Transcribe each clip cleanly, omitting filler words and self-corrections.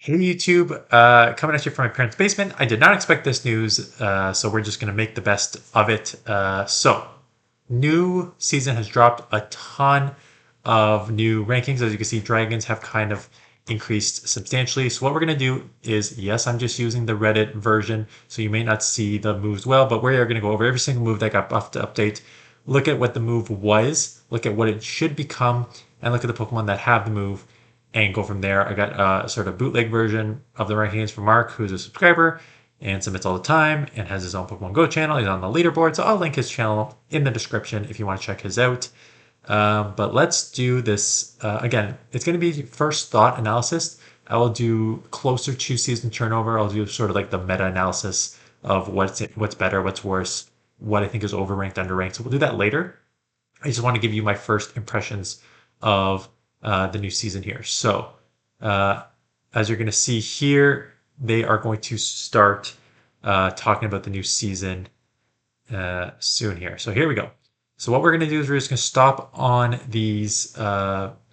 Hey YouTube, coming at you from my parents' basement. I did not expect this news, so we're just going to make the best of it. New season has dropped a ton of new rankings. As you can see, dragons have kind of increased substantially. So what we're going to do is, yes, I'm just using the Reddit version, so you may not see the moves well, but we are going to go over every single move that got buffed to update, look at what the move was, look at what it should become, and look at the Pokemon that have the move and go from there. I got a sort of bootleg version of the rankings from Mark, who's a subscriber and submits all the time and has his own Pokemon Go channel. He's on the leaderboard, so I'll link his channel in the description if you want to check his out. But let's do this again. It's going to be first thought analysis. I will do closer to season turnover. I'll do sort of like the meta analysis of what's better, what's worse, what I think is overranked, underranked. So we'll do that later. I just want to give you my first impressions of the new season here. So as you're going to see here, they are going to start talking about the new season soon here. So here we go. So what we're going to do is we're just going to stop on these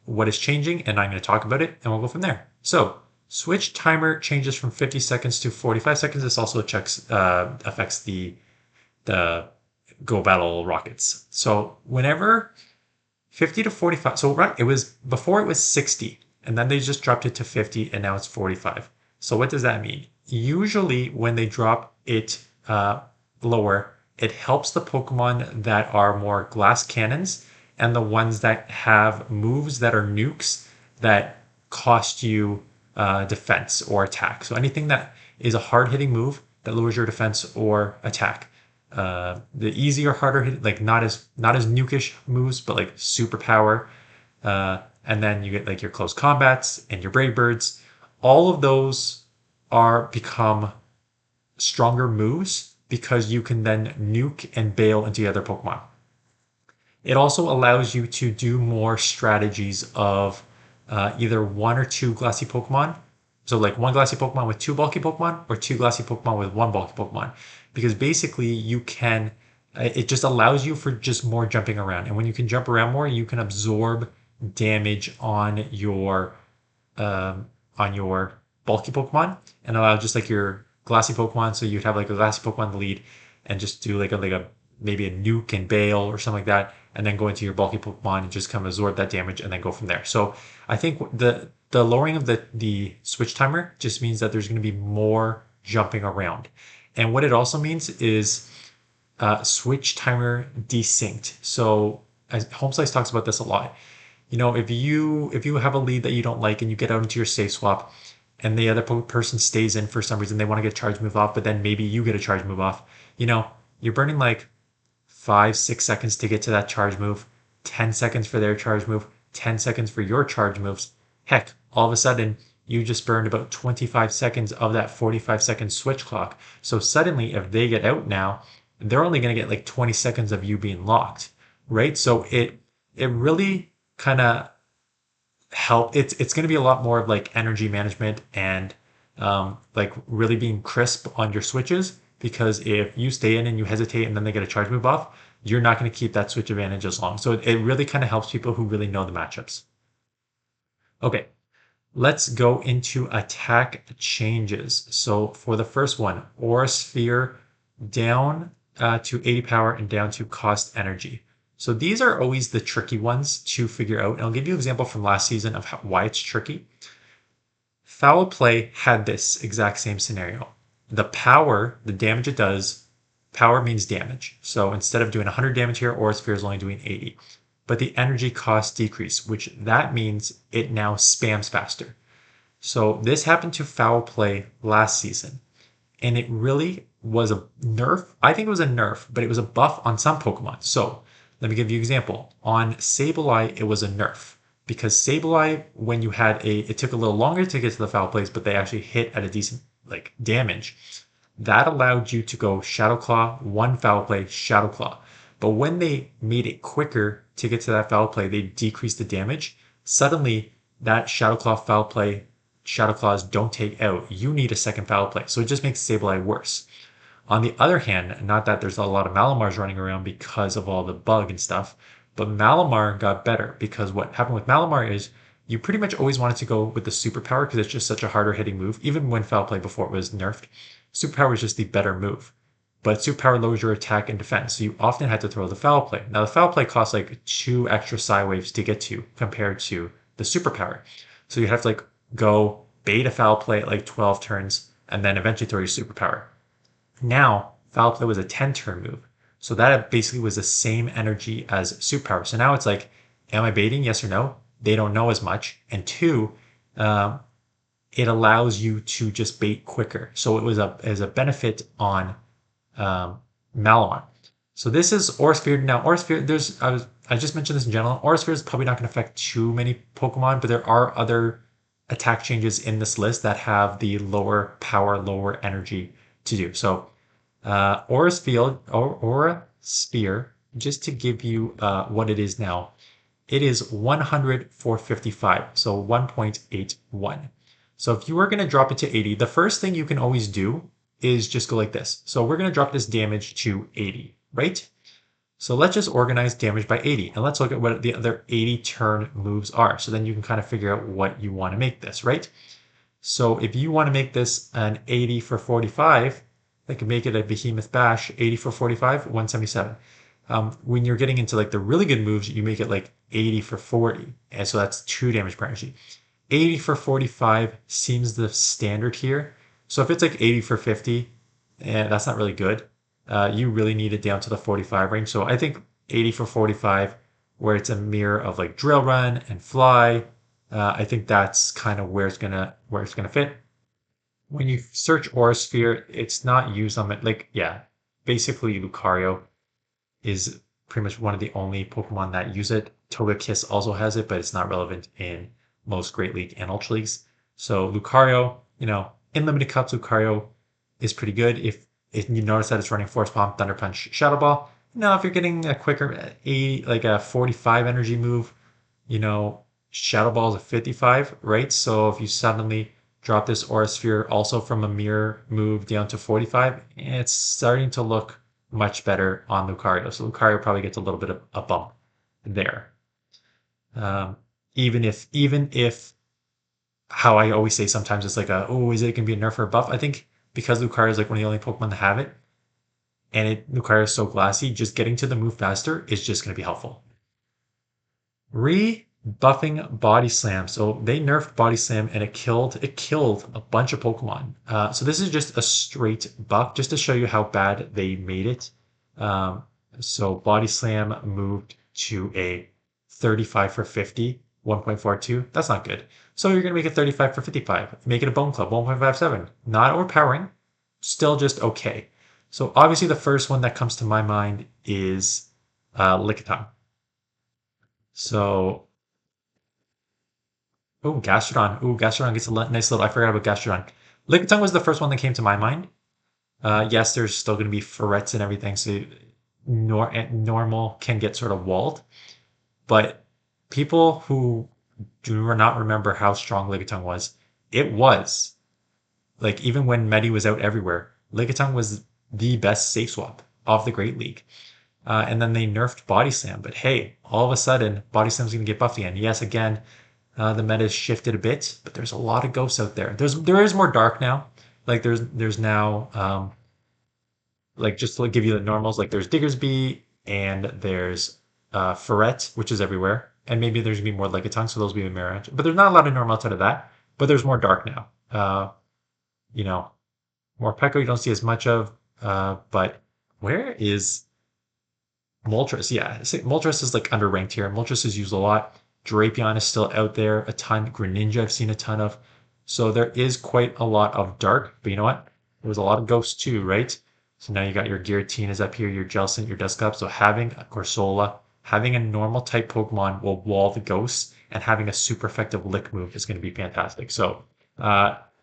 what is changing, and I'm going to talk about it, and we'll go from there. So switch timer changes from 50 seconds to 45 seconds. This also affects the Go Battle rockets. So whenever 50 to 45. So right, it was before it was 60, and then they just dropped it to 50, and now it's 45. So what does that mean? Usually when they drop it lower, it helps the Pokemon that are more glass cannons and the ones that have moves that are nukes that cost you defense or attack. So anything that is a hard hitting move that lowers your defense or attack. The easier, harder hit, like not as nukish moves, but like super power. And then you get like your close combats and your brave birds. All of those become stronger moves because you can then nuke and bail into the other Pokemon. It also allows you to do more strategies of either one or two glassy Pokemon. So like one glassy Pokemon with two bulky Pokemon, or two glassy Pokemon with one bulky Pokemon. Because basically you can, it just allows you for just more jumping around. And when you can jump around more, you can absorb damage on your bulky Pokemon and allow just like your glassy Pokemon. So you'd have like a glassy Pokemon in the lead and just do like a maybe a nuke and bail or something like that, and then go into your bulky Pokemon and just kind of absorb that damage and then go from there. So I think the lowering of the switch timer just means that there's going to be more jumping around. And what it also means is switch timer desynced. So as Homeslice talks about this a lot. You know, if you have a lead that you don't like and you get out into your safe swap and the other person stays in for some reason, they want to get a charge move off, but then maybe you get a charge move off, you know, you're burning like 5-6 seconds to get to that charge move, 10 seconds for their charge move, 10 seconds for your charge moves. Heck, all of a sudden you just burned about 25 seconds of that 45-second switch clock. So suddenly if they get out now, they're only going to get like 20 seconds of you being locked, right? So it really kind of help. It's going to be a lot more of like energy management and like really being crisp on your switches, because if you stay in and you hesitate and then they get a charge move off, you're not going to keep that switch advantage as long. So it really kind of helps people who really know the matchups. Okay, let's go into attack changes. So for the first one, Aura Sphere down to 80 power and down to cost energy. So these are always the tricky ones to figure out. And I'll give you an example from last season of why it's tricky. Foul Play had this exact same scenario. The power, the damage it does, power means damage. So instead of doing 100 damage here, Aura Sphere is only doing 80. But the energy cost decrease, which that means it now spams faster. So this happened to Foul Play last season, and it really was a nerf. I think it was a nerf, but it was a buff on some Pokemon. So let me give you an example. On Sableye, it was a nerf, because Sableye, when you had it took a little longer to get to the Foul Plays, but they actually hit at a decent like damage. That allowed you to go Shadow Claw, one Foul Play, Shadow Claw. But when they made it quicker to get to that Foul Play, they decreased the damage. Suddenly, that Shadow Claw, Foul Play, Shadow Claws don't take out. You need a second Foul Play. So it just makes Sableye worse. On the other hand, not that there's a lot of Malamars running around because of all the bug and stuff, but Malamar got better, because what happened with Malamar is you pretty much always wanted to go with the superpower because it's just such a harder hitting move. Even when foul play before it was nerfed, superpower is just the better move. But superpower lowers your attack and defense, so you often had to throw the foul play. Now the foul play costs like 2 extra psi waves to get to compared to the superpower. So you have to like go bait a foul play at like 12 turns and then eventually throw your superpower. Now foul play was a 10-turn move. So that basically was the same energy as superpower. So now it's like, am I baiting? Yes or no? They don't know as much. And 2, it allows you to just bait quicker. So it was as a benefit on Malamar. So this is Aura Sphere. Now Aura Sphere, I just mentioned this in general. Aura Sphere is probably not going to affect too many Pokemon, but there are other attack changes in this list that have the lower power, lower energy to do. So Aura Sphere, just to give you what it is now, it is 100 for 55, so 1.81. So if you were going to drop it to 80, the first thing you can always do is just go like this. So we're going to drop this damage to 80, right? So let's just organize damage by 80, and let's look at what the other 80 turn moves are. So then you can kind of figure out what you want to make this, right? So if you want to make this an 80 for 45, I could make it a Behemoth Bash, 80 for 45, 177. When you're getting into like the really good moves, you make it like 80 for 40. And so that's 2 damage per energy. 80 for 45 seems the standard here. So if it's like 80 for 50, that's not really good. You really need it down to the 45 range. So I think 80 for 45, where it's a mirror of like Drill Run and Fly, I think that's kind of where it's gonna fit. When you search Aura Sphere, it's not used on it. Like, yeah, basically Lucario is pretty much one of the only Pokemon that use it. Togekiss also has it, but it's not relevant in most Great League and Ultra Leagues. So Lucario, in limited cups, Lucario is pretty good. If you notice that it's running Force Bomb, Thunder Punch, Shadow Ball. Now, if you're getting a quicker 80, like a 45 energy move, Shadow Ball is a 55, right? So if you suddenly drop this Aura Sphere also from a mirror move down to 45, it's starting to look much better on Lucario. So Lucario probably gets a little bit of a bump there. Even if how I always say sometimes it's like is it going to be a nerf or a buff? I think because Lucario is like one of the only Pokemon that have it, and Lucario is so glassy, just getting to the move faster is just going to be helpful. Rebuffing Body Slam. So they nerfed Body Slam and it killed a bunch of Pokemon. So this is just a straight buff, just to show you how bad they made it. So Body Slam moved to a 35 for 50, 1.42. That's not good. So you're going to make it 35 for 55. Make it a Bone Club, 1.57. Not overpowering, still just okay. So obviously the first one that comes to my mind is Lickitung. So, Gastrodon. Gastrodon gets a nice little, I forgot about Gastrodon. Lickitung was the first one that came to my mind. Yes, there's still going to be ferrets and everything, so normal can get sort of walled. But people who do not remember how strong Lickitung was, it was. Like, even when Medi was out everywhere, Lickitung was the best safe swap of the Great League. And then they nerfed Body Slam. But hey, all of a sudden, Body Slam's going to get buffed again. Yes, again, the meta has shifted a bit, but there's a lot of ghosts out there. There is more dark now. Like there's now like just to give you the normals, like there's Diggersby and there's Ferret, which is everywhere, and maybe there's gonna be more Lickitung, so those will be a mirror. But there's not a lot of normal outside of that. But there's more dark now. More Peko you don't see as much of. But where is Moltres? Yeah, Moltres is like underranked here. Moltres is used a lot. Drapion is still out there a ton. Greninja I've seen a ton of. So there is quite a lot of dark. But you know what? There was a lot of ghosts too, right? So now you got your Giratina up here, your Jellicent, your Duskup. So having a Corsola, having a normal type Pokemon will wall the ghosts, and having a super effective Lick move is going to be fantastic. So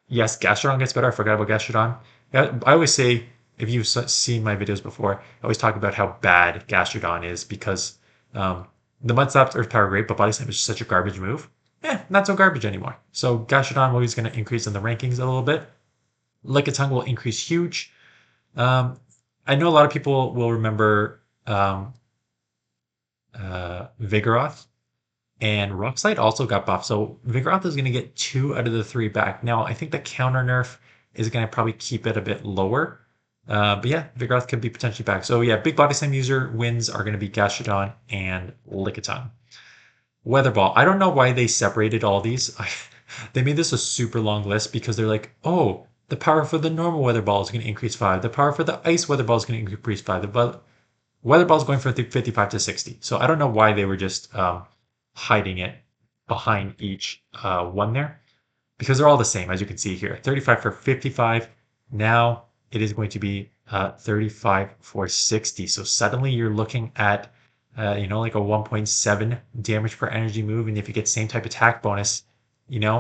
yes, Gastrodon gets better. I forgot about Gastrodon. I always say, if you've seen my videos before, I always talk about how bad Gastrodon is because the Mud Slap's Earth Power great, but Body Slam is such a garbage move. Not so garbage anymore. So Gastrodon always going to increase in the rankings a little bit. Lickitung will increase huge. I know a lot of people will remember Vigoroth. And Rock Slide also got buffed. So Vigoroth is going to get 2 out of the 3 back. Now, I think the counter nerf is going to probably keep it a bit lower. But yeah, Vigoroth could be potentially back. So yeah, big body slam user wins are going to be Gastrodon and Lickitung. Weather Ball. I don't know why they separated all these. They made this a super long list because they're like, oh, the power for the normal Weather Ball is going to increase 5. The power for the Ice Weather Ball is going to increase 5. The Weather Ball is going from 55 to 60. So I don't know why they were just hiding it behind each one there, because they're all the same, as you can see here. 35 for 55. Now it is going to be 35 for 60. So suddenly you're looking at like a 1.7 damage per energy move. And if you get same type attack bonus,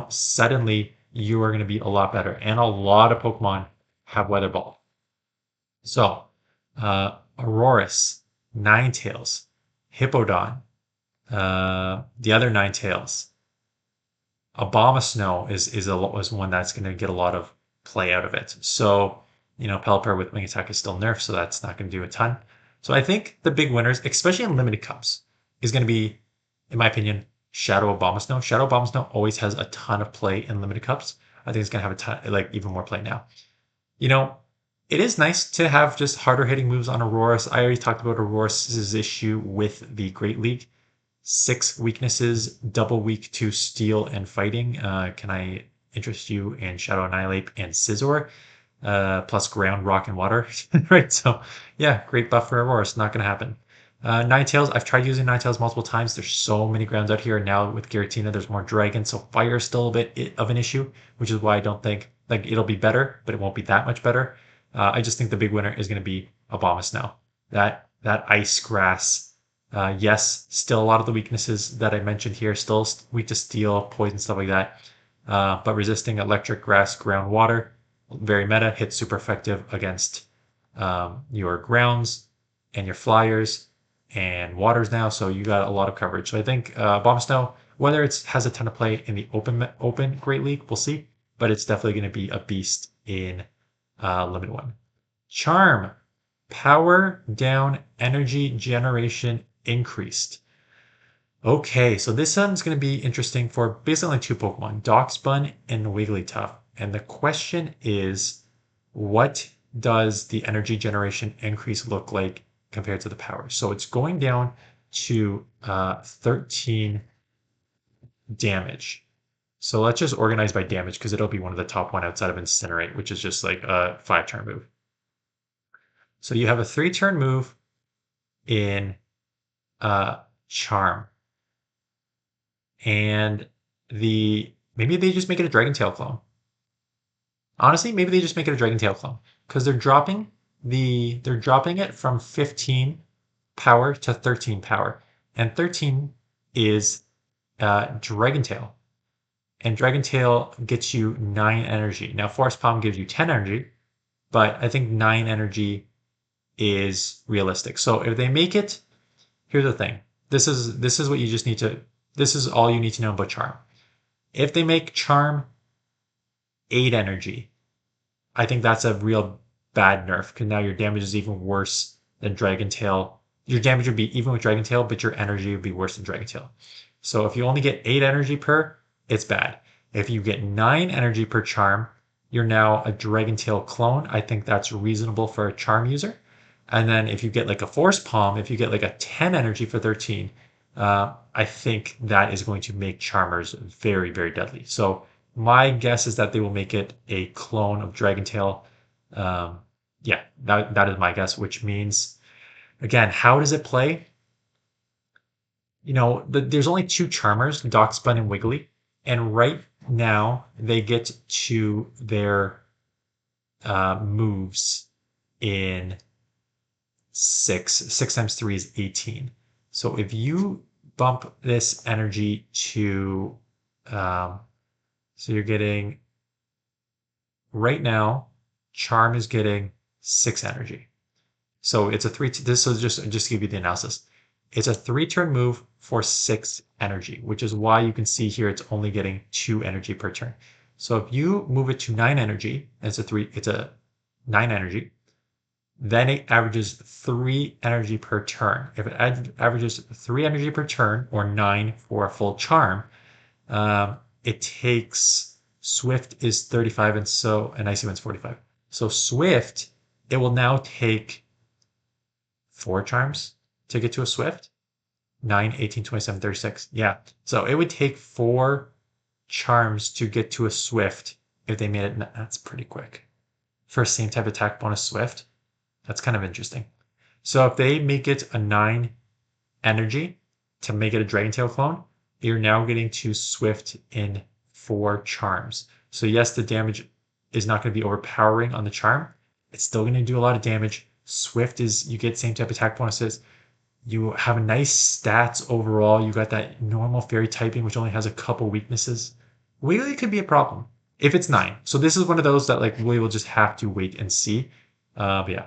suddenly you are going to be a lot better. And a lot of Pokemon have Weather Ball. So, Aurorus, Ninetales, Hippowdon, the other Ninetales, Abomasnow is one that's going to get a lot of play out of it. So, Pelipper with Wing Attack is still nerfed, so that's not going to do a ton. So I think the big winners, especially in limited cups, is going to be, in my opinion, Shadow Abomasnow. Shadow Abomasnow always has a ton of play in limited cups. I think it's going to have a ton, like even more play now. It is nice to have just harder hitting moves on Aurorus. I already talked about Aurorus's issue with the Great League. 6 weaknesses, double weak to steel and fighting. Can I interest you in Shadow Annihilate and Scizor? Plus ground, rock, and water. Right, so yeah, great buff for Aurorus. Not going to happen. Ninetales, I've tried using Ninetales multiple times. There's so many grounds out here. Now with Giratina, there's more dragon, so fire is still a bit of an issue, which is why I don't think it'll be better, but it won't be that much better. I just think the big winner is going to be Abomasnow. That ice grass. Yes, still a lot of the weaknesses that I mentioned here, still weak to steel, poison, stuff like that. But resisting electric, grass, ground, water, very meta, hits super effective against your grounds and your flyers and waters now. So you got a lot of coverage. So I think Abomasnow, whether it has a ton of play in the open Great League, we'll see. But it's definitely going to be a beast in Limited One. Charm, power down, energy generation increased. Okay, so this one's going to be interesting for basically only 2 Pokemon, Darkspun and Wigglytuff. And the question is, what does the energy generation increase look like compared to the power? So it's going down to 13 damage. So let's just organize by damage because it'll be one of the top one outside of Incinerate, which is just like a 5-turn move. So you have a 3-turn move in Charm. And maybe they just make it a Dragon Tail clone. Honestly, maybe they just make it a Dragon Tail clone because they're dropping it from 15 power to 13 power, and 13 is Dragon Tail, and Dragon Tail gets you 9 energy. Now Forest Palm gives you 10 energy, but I think 9 energy is realistic. So if they make it, here's the thing. This is what you just need to. This is all you need to know about Charm. If they make Charm 8 energy, I think that's a real bad nerf because now your damage is even worse than Dragon Tail. Your damage would be even with Dragon Tail, but your energy would be worse than Dragon Tail. So if you only get 8 energy per, it's bad. If you get 9 energy per Charm, you're now a Dragon Tail clone. I think that's reasonable for a Charm user. And then if you get like a Force Palm, if you get like a 10 energy for 13, I think that is going to make Charmers very, very deadly. So my guess is that they will make it a clone of Dragon Tail. Yeah, that is my guess, which means, again, how does it play? There's only 2 Charmers, Darkspun and Wiggly, and right now they get to their moves in 6. 6 times 3 is 18. So if you bump this energy to, so you're getting, right now, Charm is getting 6 energy. So it's a 3, this is just to give you the analysis. It's a 3-turn move for 6 energy, which is why you can see here it's only getting 2 energy per turn. So if you move it to 9 energy, it's a 9 energy, then it averages 3 energy per turn. If it averages 3 energy per turn, or 9 for a full charm, it takes Swift is 35, and Icy Wind's 45. So Swift, it will now take 4 charms to get to a Swift. 9, 18, 27, 36. Yeah. So it would take 4 charms to get to a Swift if they made it. That's pretty quick. For same type attack bonus Swift. That's kind of interesting. So if they make it a 9 energy to make it a Dragon Tail clone, you're now getting to Swift in 4 charms. So yes, the damage is not going to be overpowering on the charm. It's still going to do a lot of damage. Swift is, you get same type attack bonuses. You have nice stats overall. You got that normal fairy typing, which only has a couple weaknesses. Wiggly could be a problem if it's 9. So this is one of those that like we will just have to wait and see. But yeah.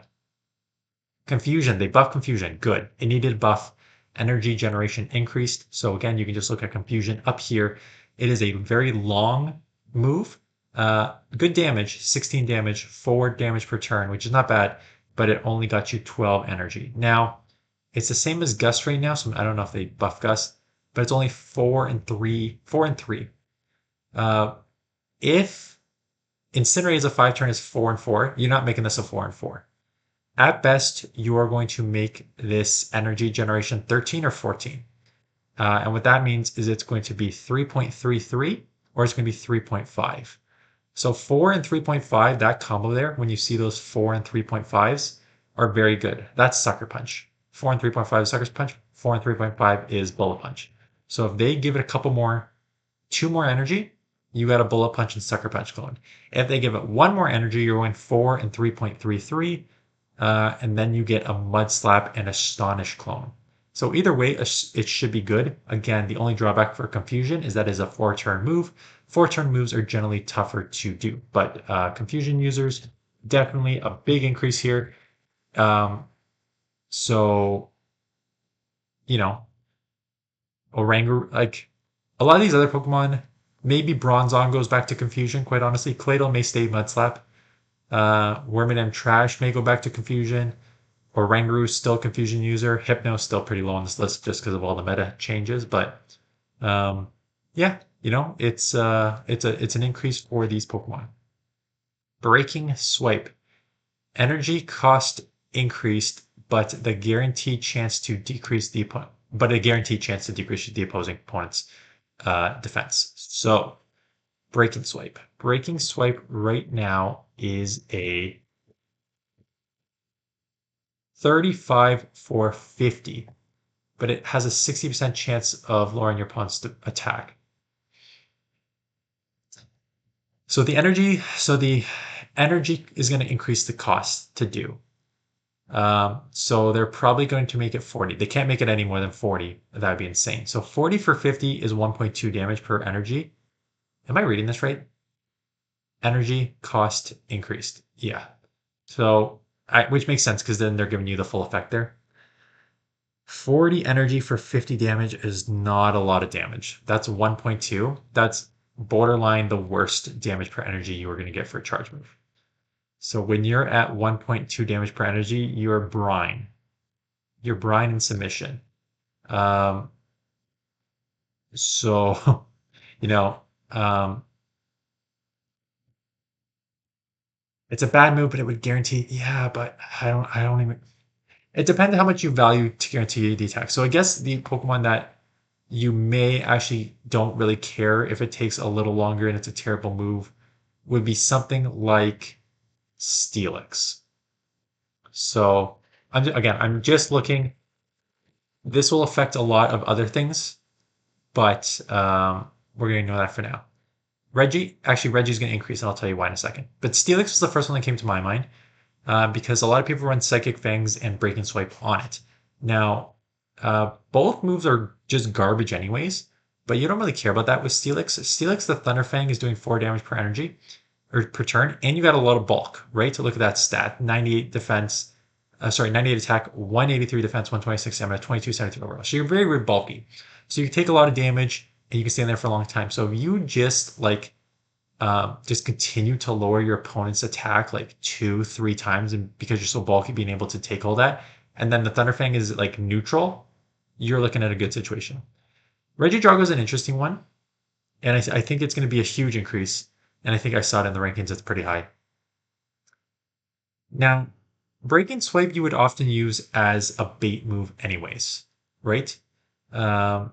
Confusion, they buffed Confusion. Good. It needed a buff. Energy generation increased. So again, you can just look at Confusion up here. It is a very long move. Good damage, 16 damage, 4 damage per turn, which is not bad, but it only got you 12 energy. Now, it's the same as Gust right now, so I don't know if they buff Gust, but it's only 4 and 3. 4 and 3. If Incinerate is a 5-turn is 4 and 4, you're not making this a 4 and 4. At best, you are going to make this energy generation 13 or 14. And what that means is it's going to be 3.33 or it's going to be 3.5. So 4 and 3.5, that combo there, when you see those 4 and 3.5s, are very good. That's Sucker Punch. 4 and 3.5 is Sucker Punch. 4 and 3.5 is Bullet Punch. So if they give it a couple more, 2 more energy, you got a Bullet Punch and Sucker Punch clone. If they give it 1 more energy, you're going 4 and 3.33. And then you get a Mud Slap and Astonish clone. So either way, it should be good. Again, the only drawback for Confusion is that it's a 4-turn move. 4-turn moves are generally tougher to do, but Confusion users, definitely a big increase here. So, you know, Oranguru, like a lot of these other Pokemon, maybe Bronzong goes back to Confusion, quite honestly. Claydol may stay Mud Slap. Wormadam Trash may go back to Confusion. Oranguru still Confusion user. Hypno still pretty low on this list just because of all the meta changes. But yeah, you know, it's an increase for these Pokemon. Breaking Swipe. Energy cost increased, but a guaranteed chance to decrease the opposing opponent's defense. So Breaking Swipe. Breaking Swipe right now is a 35 for 50, but it has a 60% chance of lowering your opponent's attack. So the energy is going to increase the cost to do. So they're probably going to make it 40. They can't make it any more than 40. That would be insane. So 40 for 50 is 1.2 damage per energy. Am I reading this right? Energy cost increased. Yeah. So, which makes sense because then they're giving you the full effect there. 40 energy for 50 damage is not a lot of damage. That's 1.2. That's borderline the worst damage per energy you are going to get for a charge move. So when you're at 1.2 damage per energy, you're brine. You're brine in submission. So, you know, it's a bad move, but it would guarantee. Yeah, but I don't even. It depends on how much you value to guarantee the attack. So I guess the Pokemon that you may actually don't really care if it takes a little longer and it's a terrible move would be something like Steelix. So I'm just looking. This will affect a lot of other things, but we're going to ignore that for now. Reggie's going to increase, and I'll tell you why in a second. But Steelix was the first one that came to my mind because a lot of people run Psychic Fangs and Breaking Swipe on it. Now, both moves are just garbage anyways, but you don't really care about that with Steelix. Steelix, the Thunder Fang, is doing 4 damage per energy, or per turn, and you got a lot of bulk, right? To look at that stat, 98 defense, 98 attack, 183 defense, 126 stamina, 2273 overall. So you're very, very bulky. So you can take a lot of damage, and you can stay in there for a long time. So if you just like just continue to lower your opponent's attack like 2, 3 times, and because you're so bulky, being able to take all that, and then the Thunderfang is like neutral, you're looking at a good situation. Regidrago is an interesting one, and I think it's going to be a huge increase, and I think I saw it in the rankings. It's pretty high. Now, Breaking Swipe you would often use as a bait move, anyways, right? Um,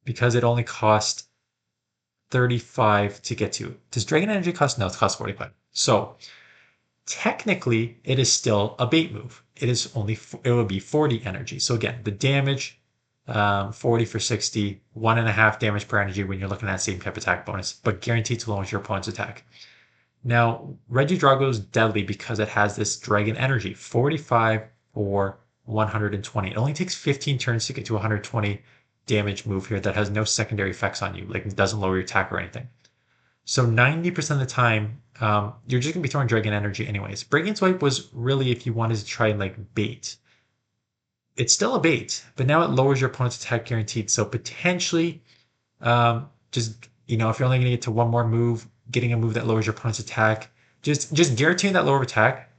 because it only cost 35 to get to. Does Dragon Energy cost? No, it costs 45. So technically, it is still a bait move. It would be 40 energy. So again, the damage, 40 for 60, 1.5 damage per energy when you're looking at the same type attack bonus, but guaranteed to launch your opponent's attack. Now, Regidrago is deadly because it has this dragon energy, 45 for 120. It only takes 15 turns to get to 120 damage move here that has no secondary effects on you, like it doesn't lower your attack or anything. So 90% of the time, you're just gonna be throwing dragon energy anyways. Breaking Swipe was really if you wanted to try and like bait. It's still a bait, but now it lowers your opponent's attack guaranteed. So potentially, just if you're only gonna get to one more move, getting a move that lowers your opponent's attack, just guaranteeing that lower attack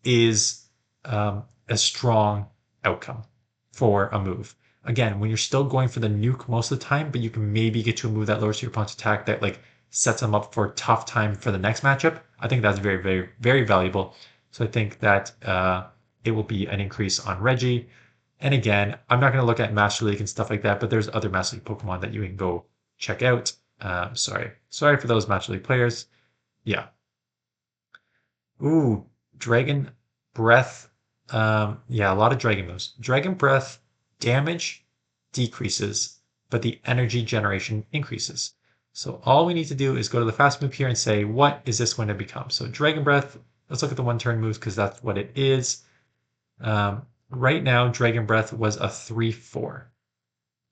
is a strong outcome for a move. Again, when you're still going for the nuke most of the time, but you can maybe get to a move that lowers your opponent's attack that like sets them up for a tough time for the next matchup. I think that's very, very, very valuable. So I think that it will be an increase on Reggie. And again, I'm not going to look at Master League and stuff like that, but there's other Master League Pokemon that you can go check out. Sorry for those Master League players. Yeah. Ooh, Dragon Breath. Yeah, a lot of Dragon moves. Dragon Breath damage decreases, but the energy generation increases. So all we need to do is go to the fast move here and say, what is this going to become? So Dragon Breath, let's look at the one turn moves because that's what it is. Right now, Dragon Breath was a 3/4.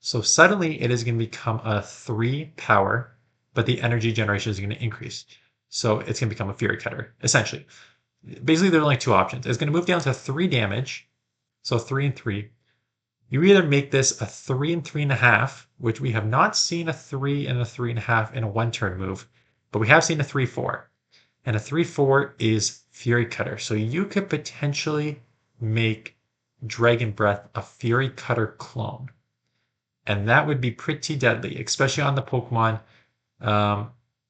So suddenly it is going to become a 3 power, but the energy generation is going to increase. So it's going to become a Fury Cutter, essentially. Basically, there are only two options. It's going to move down to 3 damage, so 3 and 3. You either make this a 3 and 3.5, which we have not seen a 3 and a 3.5 in a one-turn move, but we have seen a 3/4. And a 3/4 is Fury Cutter. So you could potentially make Dragon Breath a Fury Cutter clone. And that would be pretty deadly, especially on the Pokemon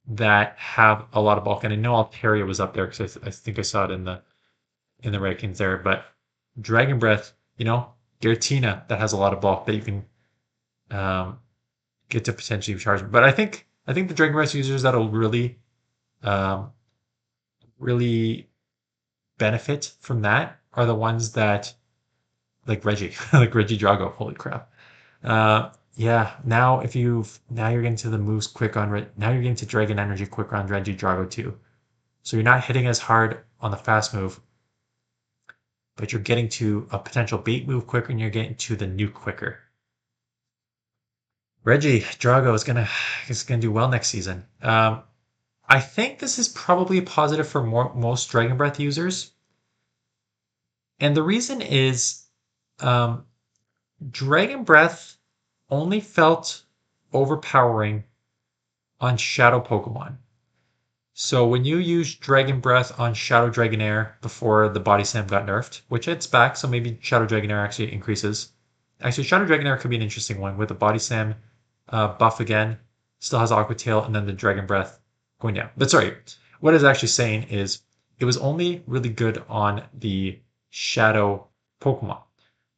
that have a lot of bulk. And I know Altaria was up there because I think I saw it in the rankings there. But Dragon Breath, Giratina that has a lot of bulk that you can get to potentially charge. But I think the Dragon Breath users that'll really really benefit from that are the ones that like Reggie, like Regidrago. Holy crap! Yeah. Now you're getting to the moves quick on now you're getting to Dragon Energy quick on Regidrago too. So you're not hitting as hard on the fast move, but you're getting to a potential bait move quicker and you're getting to the nuke quicker. Regidrago is gonna do well next season. I think this is probably a positive for most Dragon Breath users. And the reason is Dragon Breath only felt overpowering on Shadow Pokemon. So when you use Dragon Breath on Shadow Dragonair before the Body Slam got nerfed, which it's back, so maybe Shadow Dragonair actually increases. Actually, Shadow Dragonair could be an interesting one with the Body Slam buff again, still has Aqua Tail, and then the Dragon Breath going down. But sorry, what it's actually saying is it was only really good on the Shadow Pokemon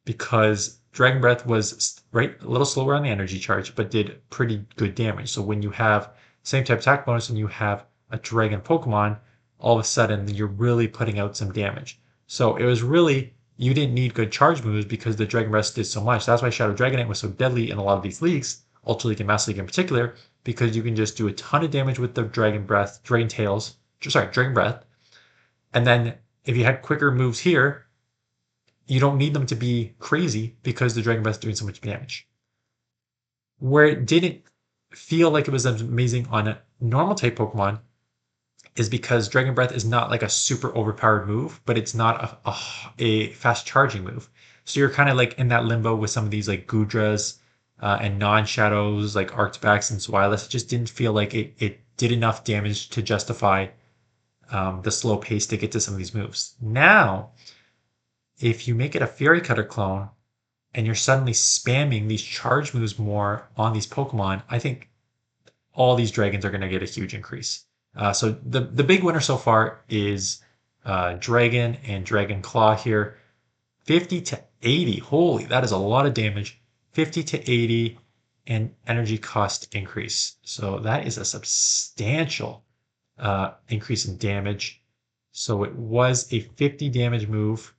because Dragon Breath was a little slower on the energy charge, but did pretty good damage. So when you have same type attack bonus and you have a Dragon Pokemon, all of a sudden you're really putting out some damage. So it was really, you didn't need good charge moves because the Dragon Breath did so much. That's why Shadow Dragonite was so deadly in a lot of these leagues, Ultra League and Master League in particular, because you can just do a ton of damage with the Dragon Breath, Dragon Breath. And then if you had quicker moves here, you don't need them to be crazy because the Dragon Breath is doing so much damage. Where it didn't feel like it was amazing on a normal type Pokemon is because Dragon Breath is not like a super overpowered move, but it's not a fast charging move. So you're kind of like in that limbo with some of these like Goodras and non-shadows like Arctibax and Swilus. It just didn't feel like it did enough damage to justify the slow pace to get to some of these moves. Now, if you make it a Fury Cutter clone and you're suddenly spamming these charge moves more on these Pokemon, I think all these dragons are going to get a huge increase. So the big winner so far is Dragon and Dragon Claw here. 50 to 80. Holy, that is a lot of damage. 50 to 80 and energy cost increase. So that is a substantial increase in damage. So it was a 50 damage move.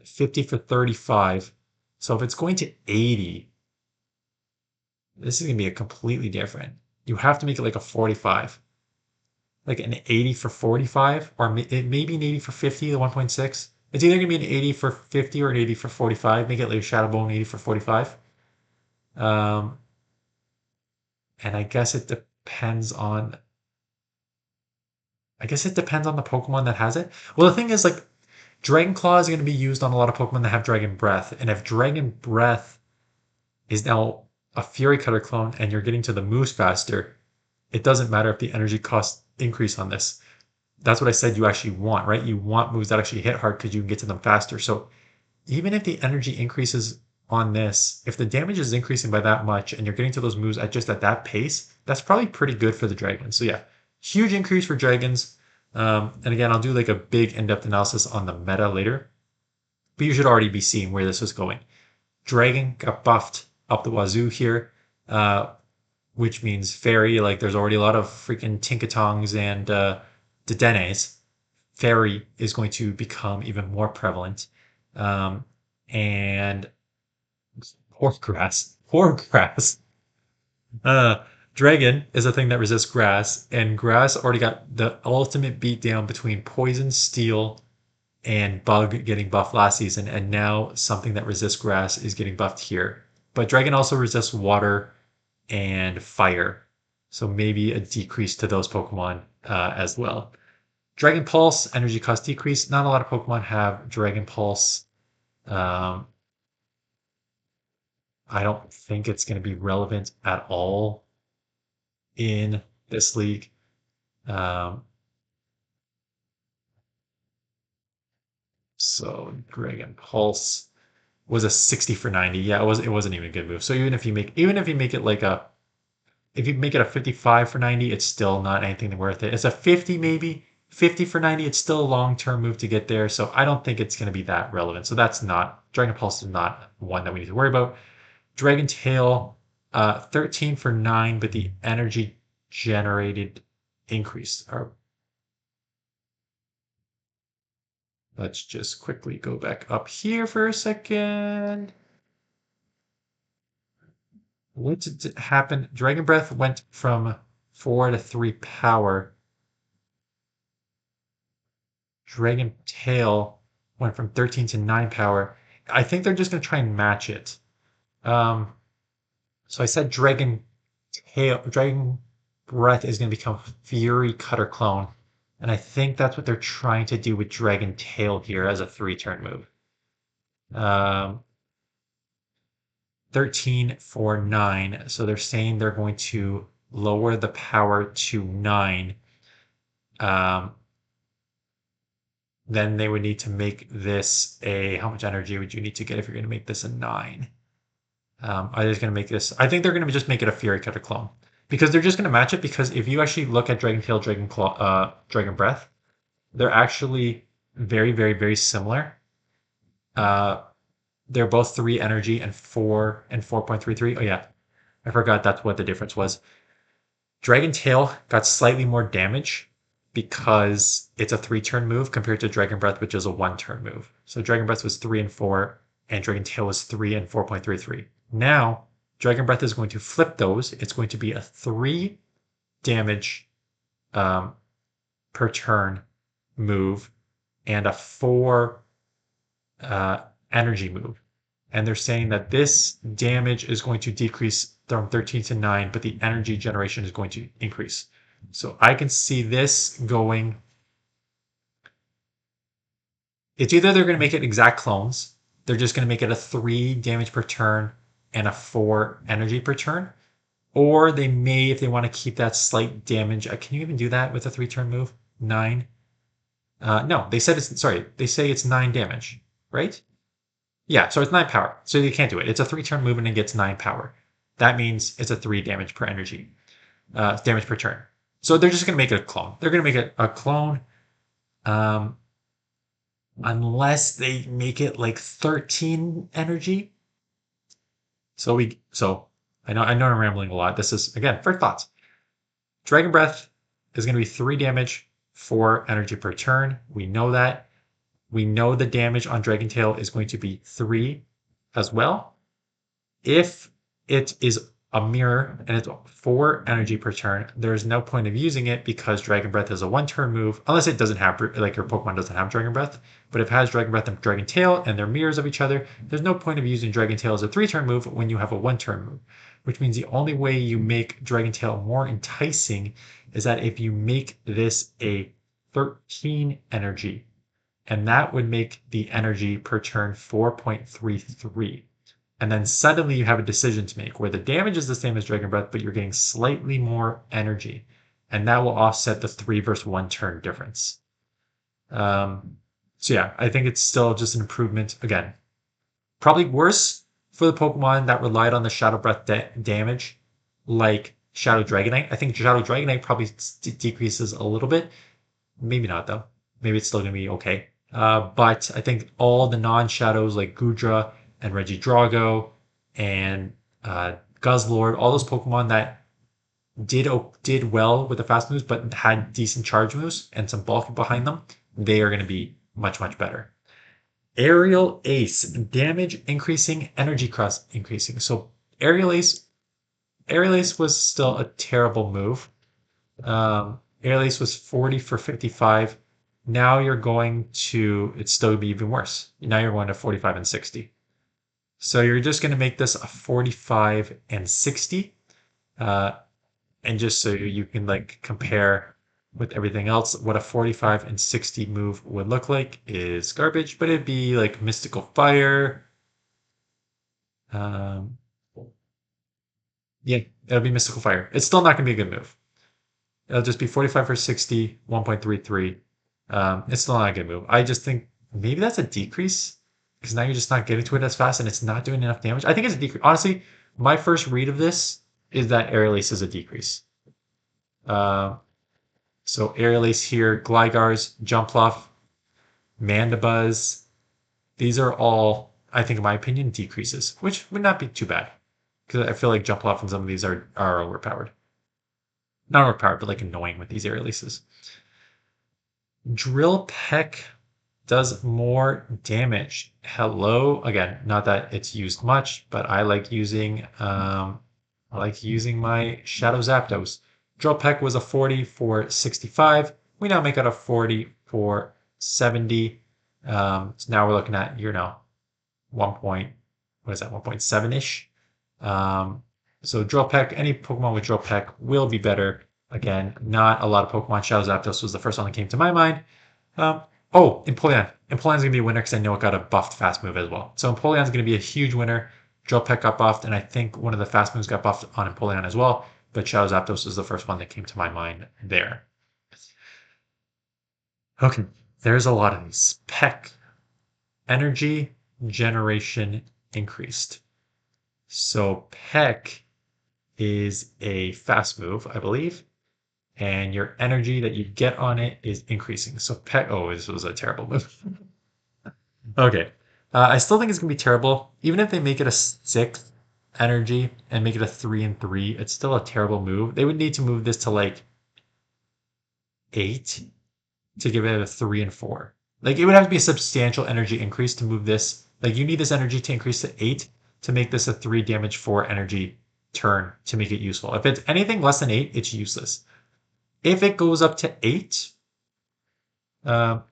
50 for 35. So if it's going to 80, this is going to be a completely different. You have to make it like a 45. Like an 80 for 45, or maybe an 80 for 50, the 1.6. It's either going to be an 80 for 50 or an 80 for 45. Make it like a Shadow Bone 80 for 45. And I guess it depends on. I guess it depends on the Pokemon that has it. Well, the thing is, like, Dragon Claw is going to be used on a lot of Pokemon that have Dragon Breath. And if Dragon Breath is now a Fury Cutter clone and you're getting to the moves faster, it doesn't matter if the energy costs increase on this. That's what I said you actually want, right? You want moves that actually hit hard because you can get to them faster. So even if the energy increases on this, if the damage is increasing by that much and you're getting to those moves at that pace, that's probably pretty good for the dragons. So yeah, huge increase for dragons. And again, I'll do like a big in-depth analysis on the meta later, but you should already be seeing where this is going. Dragon got buffed up the wazoo here, which means fairy. Like there's already a lot of freaking Tinkatongs and Dedenes. Fairy is going to become even more prevalent. And Horsegrass. Dragon is a thing that resists grass, and grass already got the ultimate beatdown between poison, steel, and bug getting buffed last season, and now something that resists grass is getting buffed here. But dragon also resists water and fire, so maybe a decrease to those Pokemon as well. Dragon Pulse, energy cost decrease. Not a lot of Pokemon have Dragon Pulse. I don't think it's going to be relevant at all in this league. So Dragon Pulse was a 60 for 90. Yeah, it wasn't even a good move. So even if you make it like if you make it a 55 for 90, it's still not anything worth it. It's a 50 maybe. 50 for 90, it's still a long-term move to get there. So I don't think it's going to be that relevant. So that's not, Dragon Pulse is not one that we need to worry about. Dragon Tail, 13 for 9, but the energy generated increased. Let's just quickly go back up here for a second. What did happen? Dragon Breath went from 4 to 3 power. Dragon Tail went from 13 to 9 power. I think they're just going to try and match it. So I said Dragon Breath is going to become Fury Cutter clone. And I think that's what they're trying to do with Dragon Tail here as a 3-turn move. 13 for 9. So they're saying they're going to lower the power to 9. Then they would need to make this how much energy would you need to get if you're going to make this a 9? Are they just going to make this? I think they're going to just make it a Fury Cutter clone. Because they're just going to match it, because if you actually look at Dragon Tail, Dragon Claw, Dragon Breath, they're actually very, very, very similar. They're both 3 energy and 4 and 4.33. Oh yeah, I forgot that's what the difference was. Dragon Tail got slightly more damage because it's a 3-turn move compared to Dragon Breath, which is a 1-turn move. So Dragon Breath was 3 and 4, and Dragon Tail was 3 and 4.33. Now, Dragon Breath is going to flip those. It's going to be a 3 damage per turn move and a 4 energy move. And they're saying that this damage is going to decrease from 13 to 9, but the energy generation is going to increase. So I can see this going. It's either they're going to make it exact clones, they're just going to make it a 3 damage per turn and a 4 energy per turn, Or they may, if they want to keep that slight damage. Can you even do that with a 3-turn move? 9? No, they said it's, sorry, they say it's 9 damage, right? Yeah, so it's 9 power. So you can't do it. It's a 3-turn move and it gets 9 power. That means it's a 3 damage per energy, damage per turn. So they're just going to make it a clone. They're going to make it a clone, unless they make it like 13 energy. So I know I'm rambling a lot. This is, again, first thoughts. Dragon Breath is going to be 3 damage, 4 energy per turn. We know that. We know the damage on Dragon Tail is going to be 3 as well. If it is a mirror and it's 4 energy per turn, there's no point of using it because Dragon Breath is a 1-turn move, unless it doesn't have, like your Pokemon doesn't have Dragon Breath. But if it has Dragon Breath and Dragon Tail and they're mirrors of each other, there's no point of using Dragon Tail as a 3-turn move when you have a 1-turn move. Which means the only way you make Dragon Tail more enticing is that if you make this a 13 energy, and that would make the energy per turn 4.33. And then suddenly you have a decision to make where the damage is the same as Dragon Breath, but you're getting slightly more energy. And that will offset the 3 versus 1 turn difference. So yeah, I think it's still just an improvement. Again, probably worse for the Pokemon that relied on the Shadow Breath damage, like Shadow Dragonite. I think Shadow Dragonite probably decreases a little bit. Maybe not, though. Maybe it's still going to be okay. But I think all the non-shadows like Gudra and Regidrago and Guzzlord, all those Pokemon that did well with the fast moves but had decent charge moves and some bulk behind them, they are going to be much, much better. Aerial Ace, damage increasing, energy cross increasing. So Aerial Ace was still a terrible move. Aerial Ace was 40 for 55. Now you're going to, it's still going to be even worse. Now you're going to 45 and 60. So you're just going to make this a 45 and 60. And just so you can like compare with everything else, what a 45 and 60 move would look like is garbage, but it'd be like Mystical Fire. Yeah, it'll be Mystical Fire. It's still not going to be a good move. It'll just be 45 for 60, 1.33. It's still not a good move. I just think maybe that's a decrease because now you're just not getting to it as fast and it's not doing enough damage. I think it's a decrease. Honestly, my first read of this is that Aerial Ace is a decrease. So Aerial Ace here, Glygars, Jumpluff, Mandibuzz. These are all, I think, in my opinion, decreases, which would not be too bad because I feel like Jumpluff and some of these are overpowered. Not overpowered, but like annoying with these Aerial Aces. Drill Peck does more damage. Hello, again, not that it's used much, but I like using my Shadow Zapdos. Drill Peck was a 40 for 65. We now make it a 40 for 70. So now we're looking at, 1.7-ish. So Drill Peck, any Pokemon with Drill Peck will be better. Again, not a lot of Pokemon. Shadow Zapdos was the first one that came to my mind. Empoleon. Empoleon's going to be a winner because I know it got a buffed fast move as well. So Empoleon's going to be a huge winner. Drill Peck got buffed, and I think one of the fast moves got buffed on Empoleon as well. But Shadow Zapdos is the first one that came to my mind there. Okay, there's a lot of these. Peck. Energy generation increased. So Peck is a fast move, I believe. And your energy that you get on it is increasing. So Peck, this was a terrible move. Okay. I still think it's going to be terrible. Even if they make it a 6 energy and make it a 3 and 3, it's still a terrible move. They would need to move this to like 8 to give it a 3 and 4. Like it would have to be a substantial energy increase to move this. Like you need this energy to increase to 8 to make this a 3 damage 4 energy turn to make it useful. If it's anything less than 8, it's useless. If it goes up to 8, not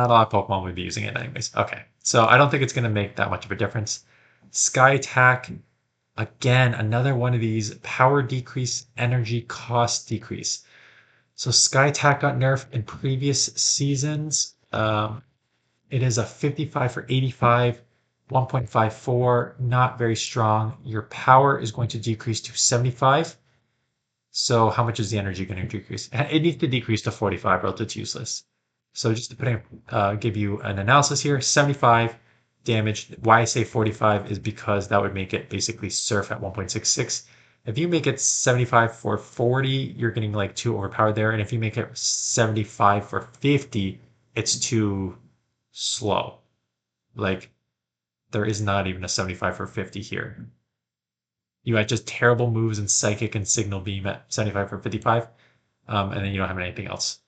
a lot of Pokemon would be using it anyways. Okay, so I don't think it's going to make that much of a difference. Sky Attack, again, another one of these power decrease, energy cost decrease. So Sky Attack got nerfed in previous seasons. It is a 55 for 85. 1.54, not very strong. Your power is going to decrease to 75. So how much is the energy going to decrease? It needs to decrease to 45 or else it's useless. So just to give you an analysis here, 75 damage. Why I say 45 is because that would make it basically surf at 1.66. If you make it 75 for 40, you're getting like too overpowered there. And if you make it 75 for 50, it's too slow. Like there is not even a 75 for 50 here. You had just terrible moves in Psychic and Signal Beam at 75 for 55, and then you don't have anything else.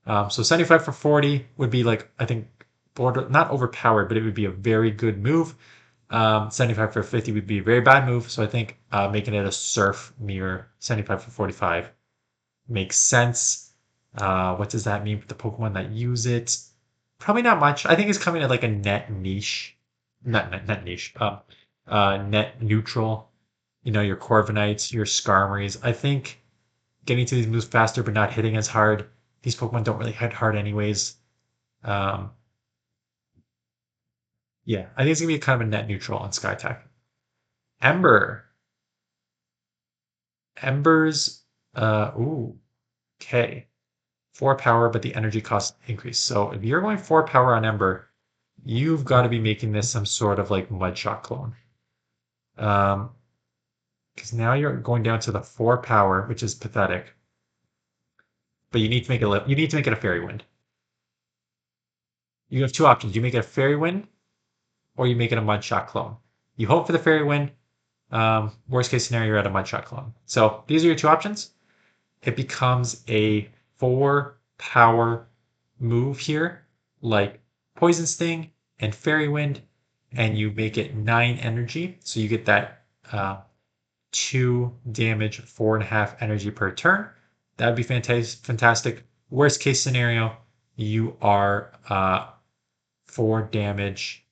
So 75 for 40 would be like, I think, not overpowered, but it would be a very good move. 75 for 50 would be a very bad move. So I think making it a Surf Mirror 75 for 45 makes sense. What does that mean for the Pokemon that use it? Probably not much. I think it's coming at like a net niche. Not net niche. Net neutral. You know, your Corviknights, your Skarmories. I think getting to these moves faster but not hitting as hard. These Pokemon don't really hit hard anyways. Yeah, I think it's gonna be kind of a net neutral on Skytech. Ember. Ember's okay. 4 power, but the energy cost increase. So if you're going 4 power on Ember, you've got to be making this some sort of like Mudshot clone. Because now you're going down to the 4 power, which is pathetic. But you need to make it a Fairy Wind. You have two options. You make it a Fairy Wind, or you make it a Mudshot clone. You hope for the Fairy Wind. Worst case scenario, you're at a Mudshot clone. So these are your two options. It becomes a 4 power move here, like Poison Sting and Fairy Wind, and you make it 9 energy. So you get that 2 damage, 4.5 energy per turn. That would be fantastic. Worst case scenario, you are 4 damage.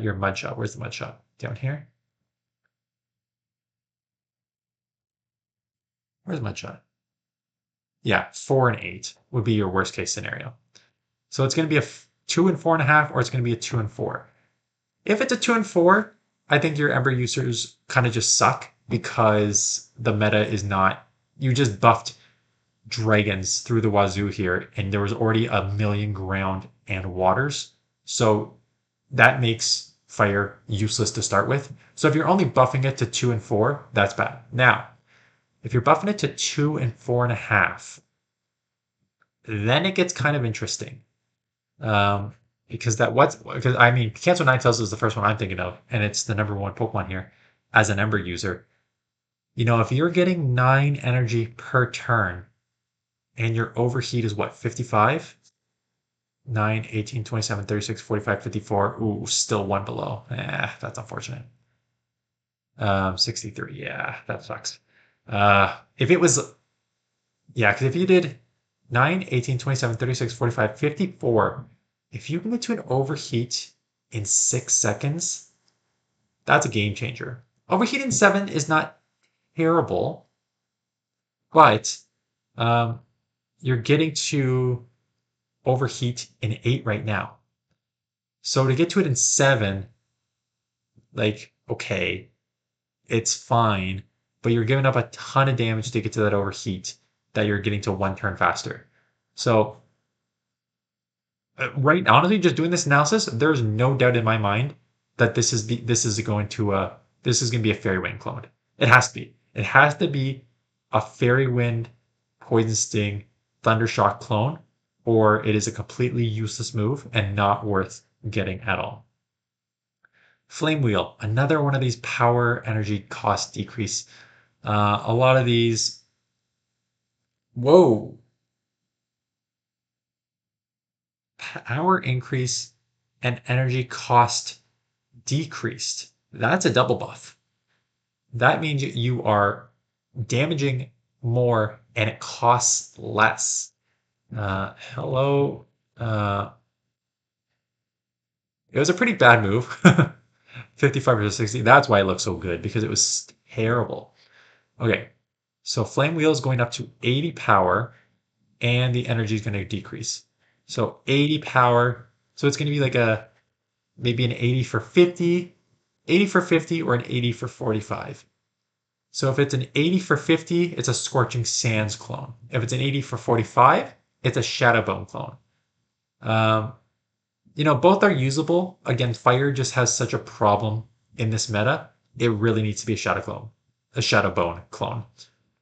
Your Mudshot. Where's the Mudshot? Down here? Where's Mudshot? Yeah, 4 and 8 would be your worst case scenario. So it's going to be a 2 and 4.5, or it's going to be a 2 and 4. If it's a 2 and 4, I think your Ember users kind of just suck because the meta is not. You just buffed dragons through the wazoo here, and there was already a million ground and waters. So that makes fire useless to start with. So if you're only buffing it to 2 and 4, that's bad. Now, if you're buffing it to 2 and 4.5, then it gets kind of interesting. Because I mean, Cancel Ninetales is the first one I'm thinking of, and it's the number 1 Pokemon here as an Ember user. You know, if you're getting 9 energy per turn, and your overheat is what, 55? 9, 18, 27, 36, 45, 54. Ooh, still 1 below. That's unfortunate. 63. Yeah, that sucks. If it was, yeah, because if you did 9, 18, 27, 36, 45, 54, if you can get to an overheat in 6 seconds, that's a game changer. Overheat in 7 is not terrible, but you're getting to overheat in 8 right now. So to get to it in 7, like, okay, it's fine, but you're giving up a ton of damage to get to that overheat that you're getting to 1 turn faster. So right, honestly, just doing this analysis, there's no doubt in my mind that this is going to be a Fairy Wind clone. It has to be. It has to be a Fairy Wind, Poison Sting, Thundershock clone, or it is a completely useless move and not worth getting at all. Flame Wheel, another one of these power energy cost decrease. A lot of these. Whoa. Power increase and energy cost decreased. That's a double buff. That means you are damaging more and it costs less. Hello. It was a pretty bad move. 55 versus 60. That's why it looked so good, because it was terrible. Okay, so Flame Wheel is going up to 80 power, and the energy is going to decrease. So 80 power. So it's going to be like a maybe an 80 for 50, 80 for 50, or an 80 for 45. So if it's an 80 for 50, it's a Scorching Sands clone. If it's an 80 for 45, it's a Shadowbone clone. Um, both are usable. Again, Fire just has such a problem in this meta. It really needs to be a Shadowbone clone.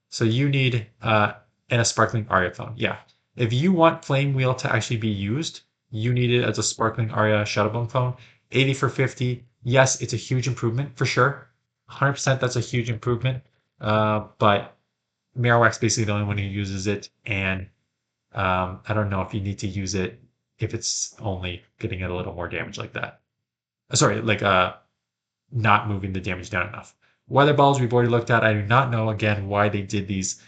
So you need and a Sparkling Aria clone. Yeah. If you want Flame Wheel to actually be used, you need it as a Sparkling Aria Shadowbone clone. 80 for 50. Yes, it's a huge improvement for sure. 100% that's a huge improvement. But Marowak's basically the only one who uses it, and I don't know if you need to use it if it's only getting it a little more damage like that. Sorry, like not moving the damage down enough. Weather balls we've already looked at. I do not know again why they did these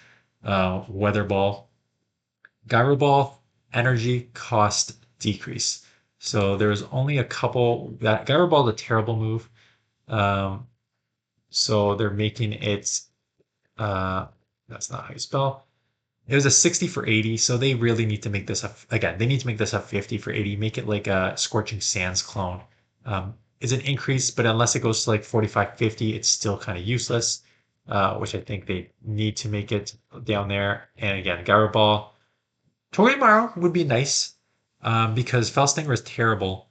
weather ball. Gyro ball energy cost decrease. So there's only a couple that Gyro ball is a terrible move. Um, so they're making it that's not how you spell. It was a 60 for 80, so they really need to make this again. They need to make this a 50 for 80. Make it like a Scorching Sands clone. It's an increase, but unless it goes to like 45, 50, it's still kind of useless. Which I think they need to make it down there. And again, Gyro Ball, Togedemaru would be nice, because Fell Stinger is terrible.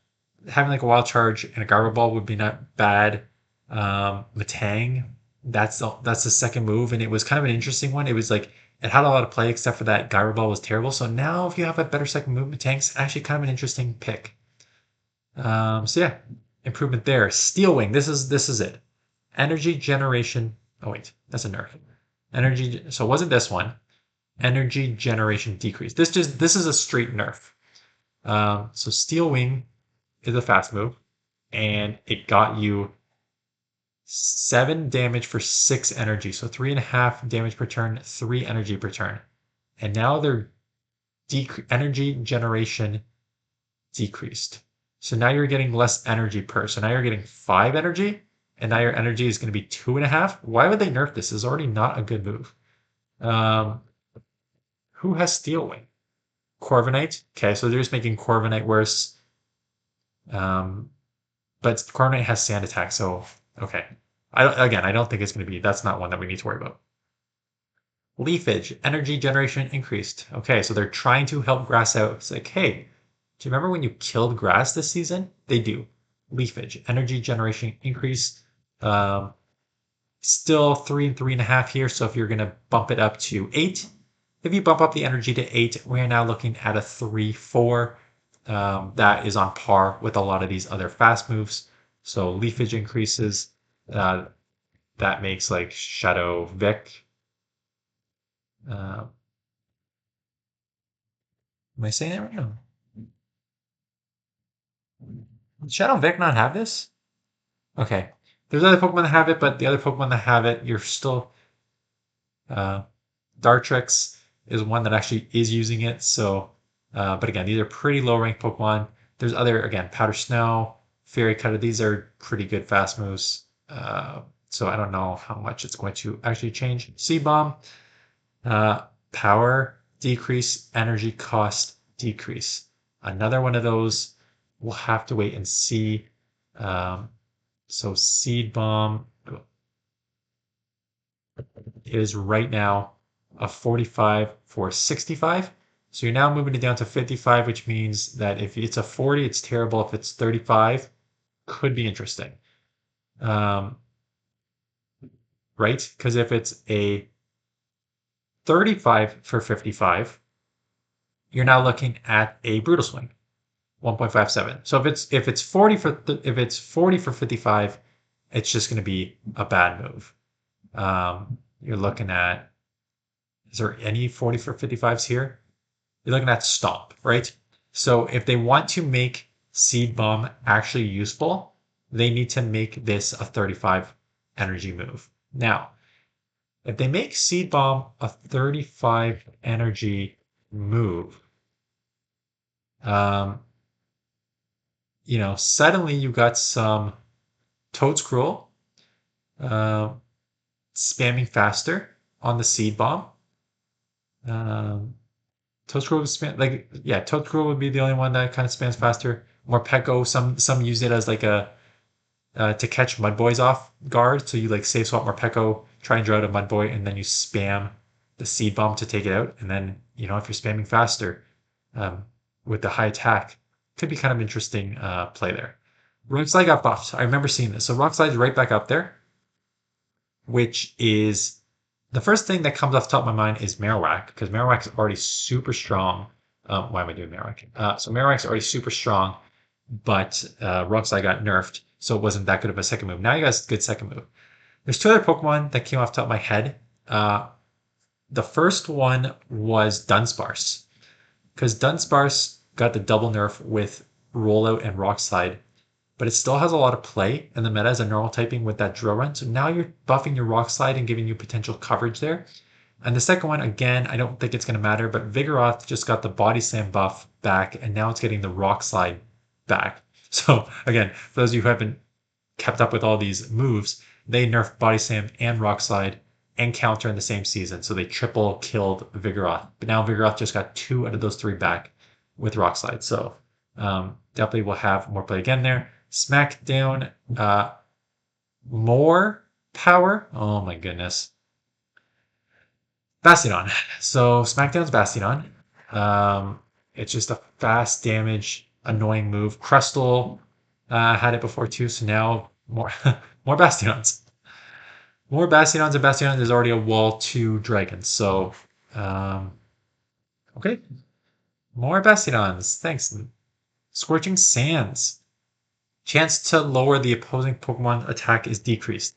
Having like a Wild Charge and a Gyro Ball would be not bad. Matang, that's the second move, and it was kind of an interesting one. It was like it had a lot of play, except for that Gyro Ball was terrible. So now, if you have a better second move, Matang's actually kind of an interesting pick. So yeah, improvement there. Steel Wing. This is it. Energy generation. Oh wait, that's a nerf. Energy. So it wasn't this one. Energy generation decrease. This is a straight nerf. So Steel Wing is a fast move, and it got you 7 damage for 6 energy. So 3.5 damage per turn, 3 energy per turn. And now their energy generation decreased. So now you're getting less energy per. So now you're getting 5 energy, and now your energy is going to be 2.5. Why would they nerf this? This is already not a good move. Who has Steel Wing? Corviknight. Okay, so they're just making Corviknight worse. But Corviknight has Sand Attack, so okay. I don't think it's going to be. That's not one that we need to worry about. Leafage, energy generation increased. Okay, so they're trying to help grass out. It's like, hey, do you remember when you killed grass this season? They do. Leafage, energy generation increase. Still 3 and 3.5 here. So if you're going to bump it up to 8, if you bump up the energy to 8, we're now looking at a 3, 4. That is on par with a lot of these other fast moves. So leafage increases. That makes like Shadow Vic. Am I saying that right now? Did Shadow Vic not have this? Okay. There's other Pokemon that have it, but the other Pokemon that have it, you're still. Dartrix is one that actually is using it. So, but again, these are pretty low ranked Pokemon. There's other, again, Powder Snow, Fairy Cutter. These are pretty good fast moves. So I don't know how much it's going to actually change. Seed Bomb, power decrease, energy cost decrease. Another one of those. We'll have to wait and see. So Seed Bomb is right now a 45 for 65. So you're now moving it down to 55, which means that if it's a 40, it's terrible. If it's 35, could be interesting. Right? Because if it's a 35 for 55, you're now looking at a Brutal Swing, 1.57. So if it's 40 for 55, it's just going to be a bad move. You're looking at, is there any 40 for 55s here? You're looking at Stomp, right? So if they want to make Seed Bomb actually useful, they need to make this a 35 energy move. Now, if they make Seed Bomb a 35 energy move, suddenly you got some Toadscruel spamming faster on the Seed Bomb. Toedscruel would spam like yeah, Toedscruel would be the only one that kind of spams faster. Morpeko, some use it as like a to catch mud boys off guard. So you like save swap Morpeko, try and draw out a mud boy, and then you spam the seed bomb to take it out. And then if you're spamming faster um, with the high attack, could be kind of interesting play there. Rock Slide got buffed. I remember seeing this. So Rock Slide's right back up there, which is the first thing that comes off the top of my mind is Marowak, because Marowak is already super strong. Why am I doing Marowak? So Marowak's already super strong, but Rock Slide got nerfed, so it wasn't that good of a second move. Now you got a good second move. There's two other Pokemon that came off the top of my head. The first one was Dunsparce, because Dunsparce got the double nerf with Rollout and Rock Slide, but it still has a lot of play in the meta as a normal typing with that drill run. So now you're buffing your Rock Slide and giving you potential coverage there. And the second one, again, I don't think it's going to matter, but Vigoroth just got the Body Slam buff back, and now it's getting the Rock Slide back. So again, for those of you who haven't kept up with all these moves, they nerfed Body Slam and Rock Slide and Counter in the same season. So they triple killed Vigoroth. But now Vigoroth just got 2 out of those 3 back with Rock Slide. So definitely will have more play again there. Smackdown, more power. Oh my goodness. Bastiodon. So Smackdown's Bastiodon. It's just a fast damage, annoying move. Crustle had it before too, so now more more Bastiodons. More Bastiodons, and Bastiodon is already a wall 2 dragon. So okay. More Bastiodons. Thanks. Scorching Sands. Chance to lower the opposing Pokemon attack is decreased,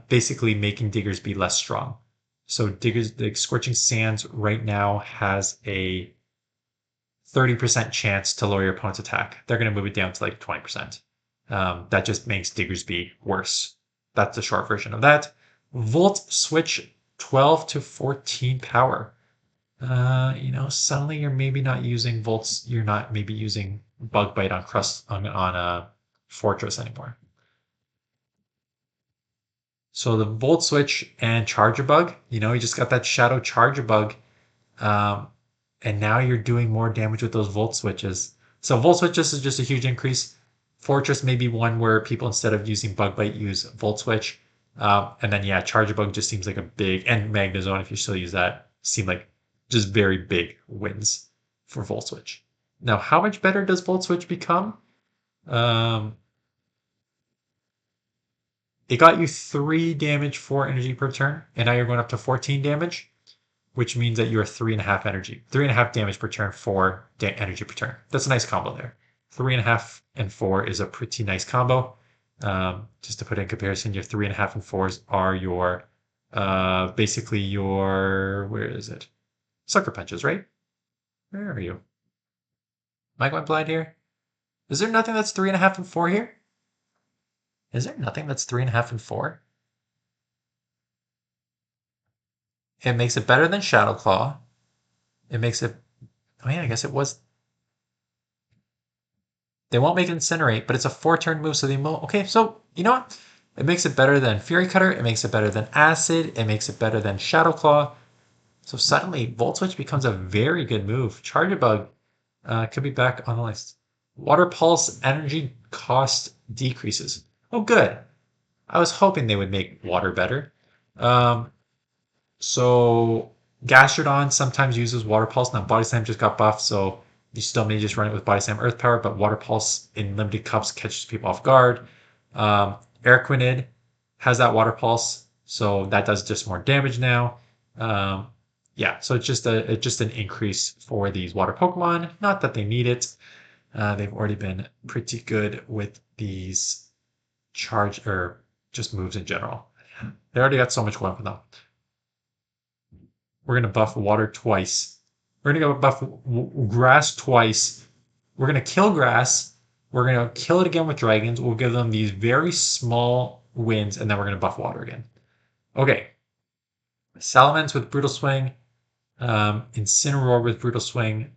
basically making Diggers be less strong. So Diggers, the Scorching Sands right now has a 30% chance to lower your opponent's attack. They're going to move it down to like 20%. That just makes Diggers be worse. That's the short version of that. Volt Switch 12 to 14 power. Suddenly you're maybe not using Volts. You're not maybe using Bug Bite on a Fortress anymore. So the Volt Switch and Charger Bug, you just got that Shadow Charger Bug, and now you're doing more damage with those Volt Switches. So Volt Switches is just a huge increase. Fortress may be one where people, instead of using Bug Bite, use Volt Switch. And then, Charger Bug just seems like a big, and Magnezone, if you still use that, seem like just very big wins for Volt Switch. Now, how much better does Volt Switch become? It got you 3 damage, 4 energy per turn, and now you're going up to 14 damage, which means that you're 3.5 energy, 3.5 damage per turn, 4 energy per turn. That's a nice combo there. 3.5 and 4 is a pretty nice combo. Just to put it in comparison, your 3.5 and 4s are your basically your, where is it? Sucker Punches, right? Where are you? Am I going blind here? Is there nothing that's 3.5 and 4 here? Is there nothing that's 3.5 and 4? It makes it better than Shadow Claw. It makes it. Oh yeah, I guess it was. They won't make it Incinerate, but it's a 4-turn move, so they will. Okay, so you know what? It makes it better than Fury Cutter. It makes it better than Acid. It makes it better than Shadow Claw. So suddenly, Volt Switch becomes a very good move. Charger Bug could be back on the list. Water Pulse energy cost decreases. Oh, good. I was hoping they would make water better. So Gastrodon sometimes uses Water Pulse. Now Body Slam just got buffed, so you still may just run it with Body Slam Earth Power, but Water Pulse in limited cups catches people off guard. Araquanid has that Water Pulse, so that does just more damage now. So it's just an increase for these water Pokemon. Not that they need it. They've already been pretty good with these charge or just moves in general. They already got so much going for them. We're going to buff water twice. We're going to buff grass twice. We're going to kill grass. We're going to kill it again with dragons. We'll give them these very small wins, and then we're going to buff water again. Okay. Salamence with Brutal Swing. Incineroar with Brutal Swing.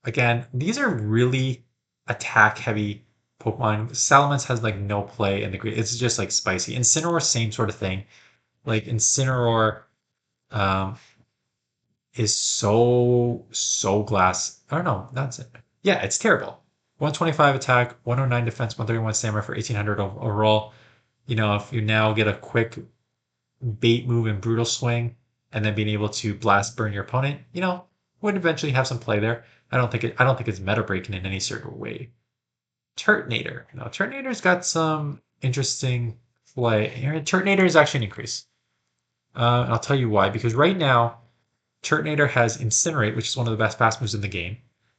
Again, these are really attack-heavy Pokemon. Salamence has like no play in the grid. It's just like spicy. Incineroar, same sort of thing. Like Incineroar, is so glass. I don't know. That's it. Yeah, it's terrible. 125 attack, 109 defense, 131 stamina for 1800 overall. You know, if you now get a quick bait move and brutal swing, and then being able to blast burn your opponent, you know, would eventually have some play there. I don't think it's meta breaking in any certain way. Turtonator. Now, Turtonator's got some interesting play. Turtonator is actually an increase. And I'll tell you why. Because right now, Turtonator has Incinerate, which is one of the best fast moves in the game.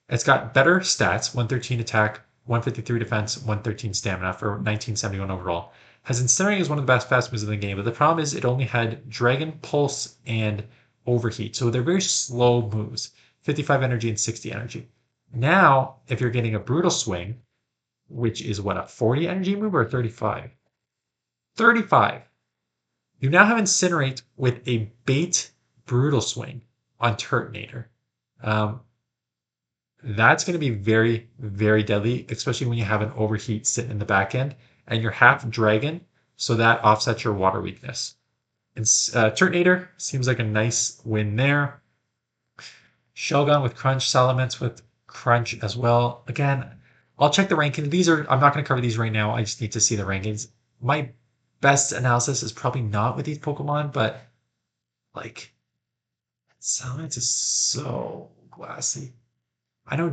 It's got better stats, 113 attack, 153 defense, 113 stamina for 1971 overall. Has Incinerate as one of the best fast moves in the game, but the problem is it only had Dragon Pulse and Overheat. So they're very slow moves, 55 energy and 60 energy. Now, if you're getting a Brutal Swing, which is what, a 40 energy move or 35? 35. You now have Incinerate with a bait Brutal Swing on Turtonator. That's going to be very, very deadly, especially when you have an Overheat sitting in the back end and you're half dragon, so that offsets your water weakness. And Turtonator seems like a nice win there. Shelgon with Crunch, Salamence with Crunch as well. Again, I'll check the rankings. I'm not going to cover these right now. I just need to see the rankings. My best analysis is probably not with these Pokemon, but like, Salamence is so glassy. I know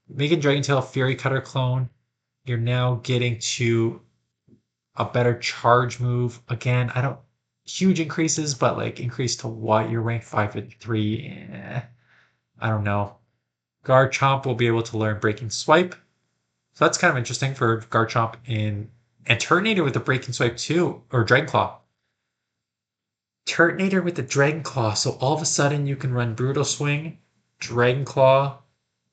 making Dragon Tail Fury Cutter clone, you're now getting to a better charge move. Again, huge increases, but like increase to what? You're ranked 553. I don't know. Garchomp will be able to learn Breaking Swipe. So that's kind of interesting for Garchomp and Turtonator with the Breaking Swipe too, or Dragon Claw. Turtonator with the Dragon Claw, so all of a sudden you can run Brutal Swing, Dragon Claw,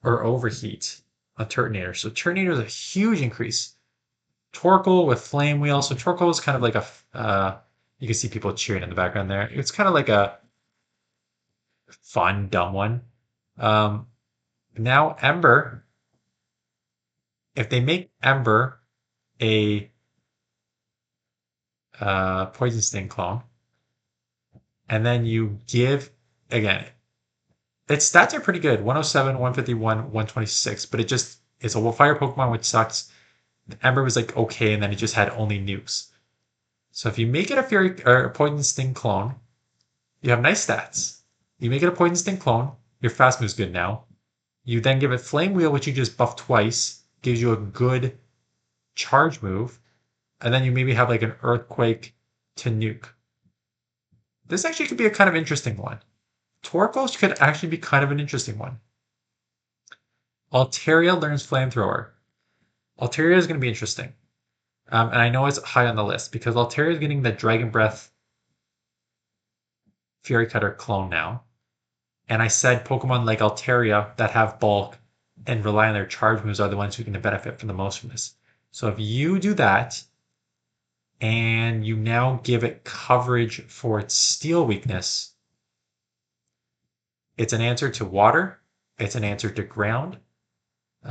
or Overheat on Turtonator. So Turtonator is a huge increase. Torkoal with Flame Wheel. So Torkoal is kind of like you can see people cheering in the background there. It's kind of like a fun, dumb one. Now Ember, if they make Ember a Poison Sting clone, and then you give, again, its stats are pretty good, 107, 151, 126, but it's a fire Pokemon, which sucks. Ember was like okay, and then it just had only nukes. So if you make it a Fury or a Poison Sting clone, you have nice stats. You make it a Poison Sting clone, your fast move's good now. You then give it Flame Wheel, which you just buff twice, gives you a good charge move, and then you maybe have like an Earthquake to nuke. This actually could be a kind of interesting one. Torkoal could actually be kind of an interesting one. Altaria learns Flamethrower. Altaria is going to be interesting. And I know it's high on the list because Altaria is getting the Dragon Breath Fury Cutter clone now. And I said Pokemon like Altaria that have bulk and rely on their charge moves are the ones who can benefit from the most from this. So if you do that, and you now give it coverage for its steel weakness, it's an answer to water, it's an answer to ground. It's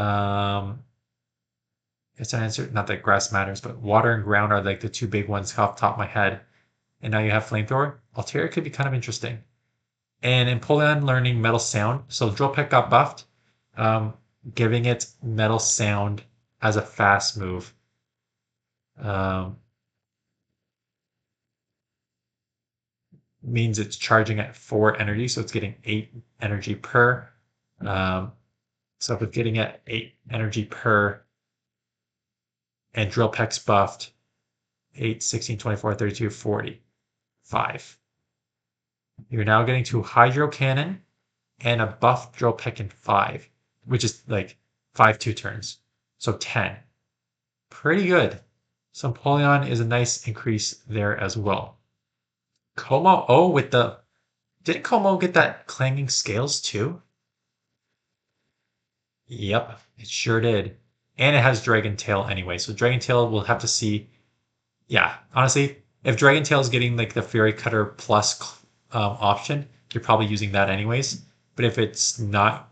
an answer, not that grass matters, but water and ground are like the two big ones off the top of my head. And now you have Flamethrower. Altaria could be kind of interesting. And Empoleon learning Metal Sound. So Drill Peck got buffed, giving it Metal Sound as a fast move. Means it's charging at 4 energy, so it's getting 8 energy per. So if it's getting at 8 energy per, and Drill Peck's buffed, 8, 16, 24, 32, 40, 5. You're now getting to Hydro Cannon and a buffed Drill Peck in 5, which is like 5 2 turns. So 10. Pretty good. So Empoleon is a nice increase there as well. Como, didn't Como get that Clanging Scales too? Yep, it sure did. And it has Dragon Tail anyway, so Dragon Tail we'll have to see. Yeah, honestly, if Dragon Tail is getting like the Fury Cutter plus option, you're probably using that anyways. But if it's not,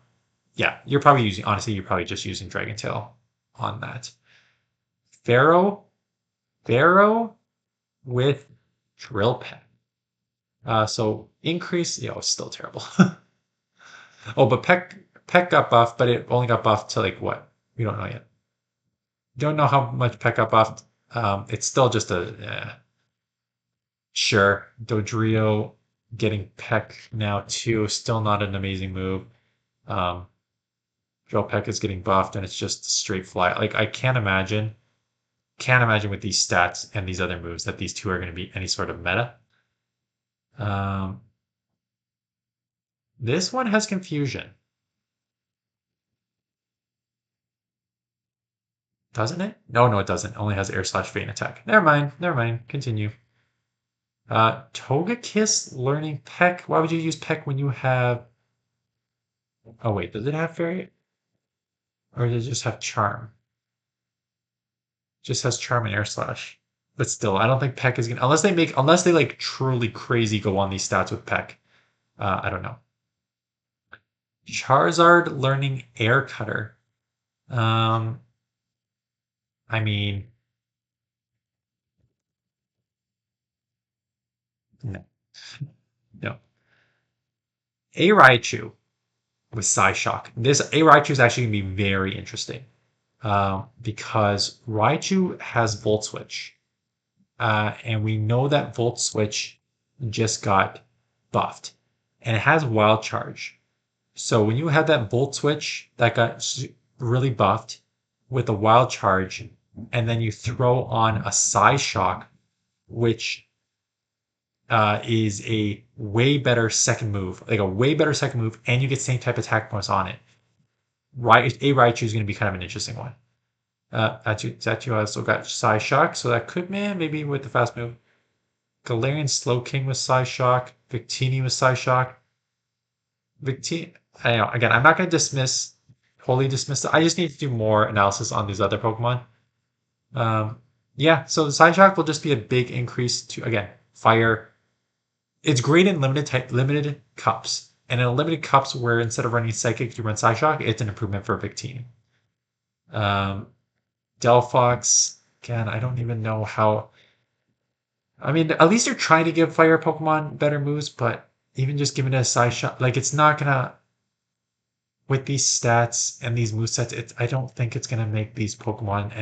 yeah, you're probably just using Dragon Tail on that. Pharaoh with Drill Peck. So increase, it's still terrible. Oh, but Peck got buffed, but it only got buffed to like what? We don't know yet. Don't know how much Peck got buffed. It's still just sure. Dodrio getting Peck now too. Still not an amazing move. Um, Joe Peck is getting buffed, and it's just straight fly. Like I can't imagine with these stats and these other moves that these two are going to be any sort of meta. Um, this one has confusion, doesn't it? No, no, it doesn't. It only has air slash feint attack. Never mind. Never mind. Continue. Togekiss learning Peck. Why would you use Peck when you have? Oh wait, does it have Fairy, or does it just have Charm? Just has Charm and Air Slash. But still, I don't think Peck is gonna unless they like truly crazy go on these stats with Peck. I don't know. Charizard learning Air Cutter. Um, I mean, no, no. A Raichu with Psyshock. This A Raichu is actually gonna be very interesting. Because Raichu has Volt Switch. And we know that Volt Switch just got buffed. And it has Wild Charge. So when you have that Volt Switch that got really buffed with a Wild Charge, and then you throw on a Psyshock, which is a way better second move, and you get same type attack bonus on it. Right, A Raichu is going to be kind of an interesting one. Zatu also got Psyshock, so that could, maybe with the fast move. Galarian Slowking with Psyshock. Victini with Psyshock. Victini, I know, again, I'm not going to wholly dismiss it. I just need to do more analysis on these other Pokemon. Yeah, so the Psyshock will just be a big increase to, again, fire. It's great in limited cups. And in limited cups where instead of running Psychic, you run Psyshock, it's an improvement for Victini. Delphox, again, I don't even know how. I mean, at least they're trying to give fire Pokemon better moves, but even just giving it a side shot, like it's not gonna, with these stats and these movesets, I don't think it's gonna make these Pokemon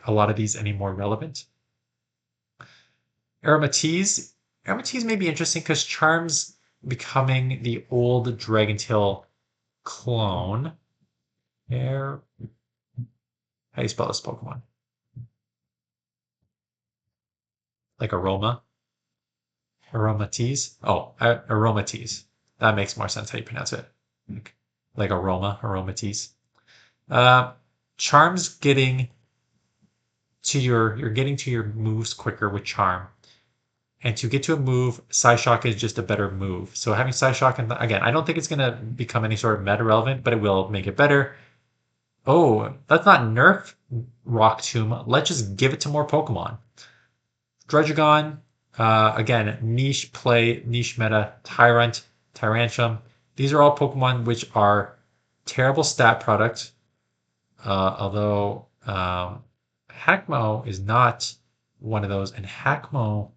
a lot of these any more relevant. Aromatisse. Aromatisse may be interesting because Charm's becoming the old Dragontail clone. How do you spell this Pokemon? Like aroma? Aromatisse? Oh, aromatisse. That makes more sense how you pronounce it. Like aromatisse. Uh, Charm's you're getting to your moves quicker with Charm. And to get to a move, Psyshock is just a better move. So having Psyshock, and again, I don't think it's going to become any sort of meta relevant, but it will make it better. Oh, let's not nerf Rock Tomb. Let's just give it to more Pokemon. Druddigon, again, niche play, niche meta, Tyrant, Tyrantrum. These are all Pokemon which are terrible stat products. Although Hackmo is not one of those, and Hackmo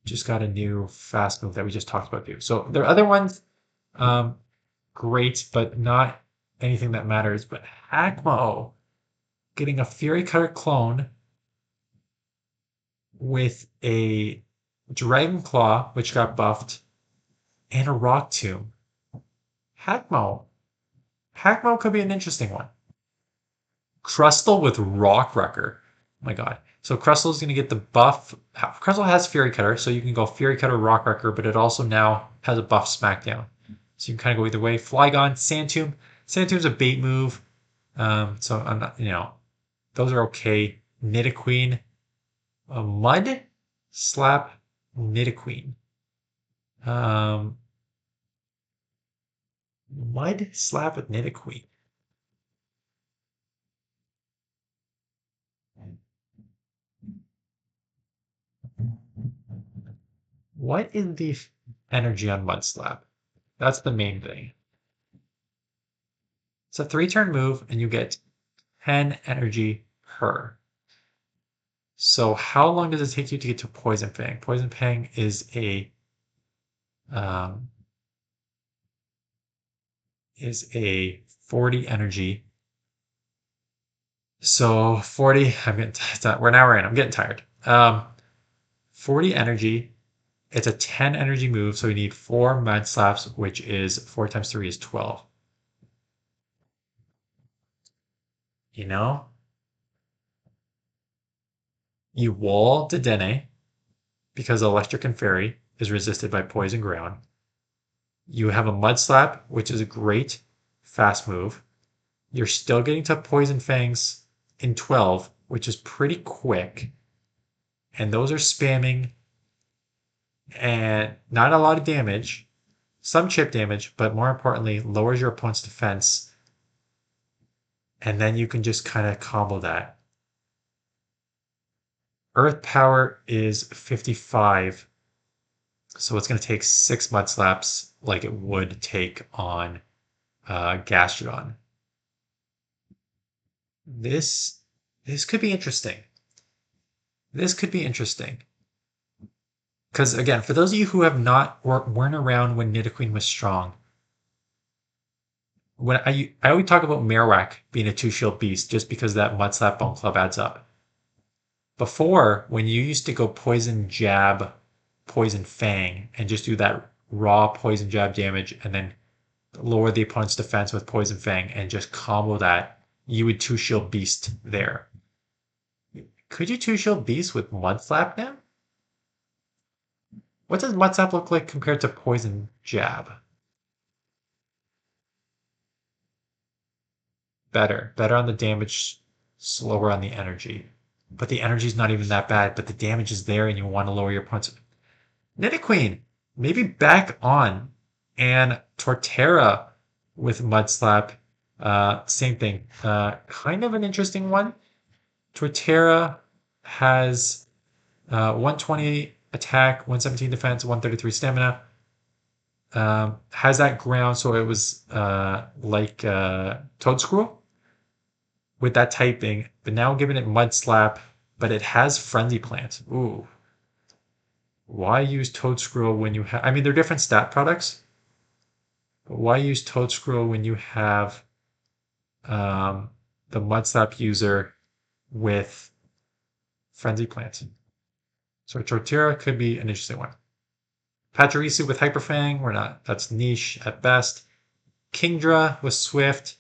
just got a new fast move that we just talked about too. So there are other ones, great, but not anything that matters. But Hackmo getting a Fury Cutter clone with a Dragon Claw, which got buffed, and a Rock Tomb. Hackmo. Hackmo could be an interesting one. Crustle with Rock Wrecker. Oh my god. So Crustle is going to get the buff. Crustle has Fury Cutter, so you can go Fury Cutter, Rock Wrecker, but it also now has a buff Smackdown. So you can kind of go either way. Flygon, Sandtomb. Sandtomb's a bait move. So I'm not, those are okay. Nidoqueen. Mud Slap Nidoqueen. Mud Slap with Nidoqueen. What is the energy on Mud Slap? That's the main thing. It's a 3-turn move, and you get 10 energy per. So how long does it take you to get to Poison Fang? Poison Fang is a um, is a 40 energy. So 40, I'm getting we're an hour in. I'm getting tired. 40 energy. It's a 10 energy move, so you need 4 Mud Slaps, which is 4 times 3 is 12. You know, you wall Dedenne because Electric and Fairy is resisted by Poison Ground. You have a Mud Slap, which is a great fast move. You're still getting to Poison Fangs in 12, which is pretty quick. And those are spamming and not a lot of damage, some chip damage, but more importantly, lowers your opponent's defense. And then you can just kind of combo that. Earth Power is 55, so it's going to take 6 Mud Slaps like it would take on Gastrodon. This this could be interesting. This could be interesting. Because again, for those of you who have not or weren't around when Nidoqueen was strong, when I always talk about Marowak being a 2 shield beast just because that Mud Slap Bone Club adds up. Before, when you used to go Poison Jab, Poison Fang, and just do that raw Poison Jab damage and then lower the opponent's defense with Poison Fang and just combo that, you would 2 shield beast there. Could you 2 shield beast with Mud Slap now? What does Mud Slap look like compared to Poison Jab? Better on the damage, slower on the energy. But the energy's not even that bad, but the damage is there and you want to lower your opponent's. Nidoqueen, maybe back on. And Torterra with Mud Slap, same thing. Kind of an interesting one. Torterra has 120 attack, 117 defense, 133 stamina. Has that ground, so it was like Toadscrew with that typing, but now giving it Mud Slap, but it has Frenzy Plant. Ooh. Why use Toadscrew when you have... I mean, they're different stat products, but why use Toadscrew when you have the Mud Slap user with Frenzy Plant? So Torterra could be an interesting one. Pachirisu with Hyperfang, we're not... That's niche at best. Kingdra with Swift.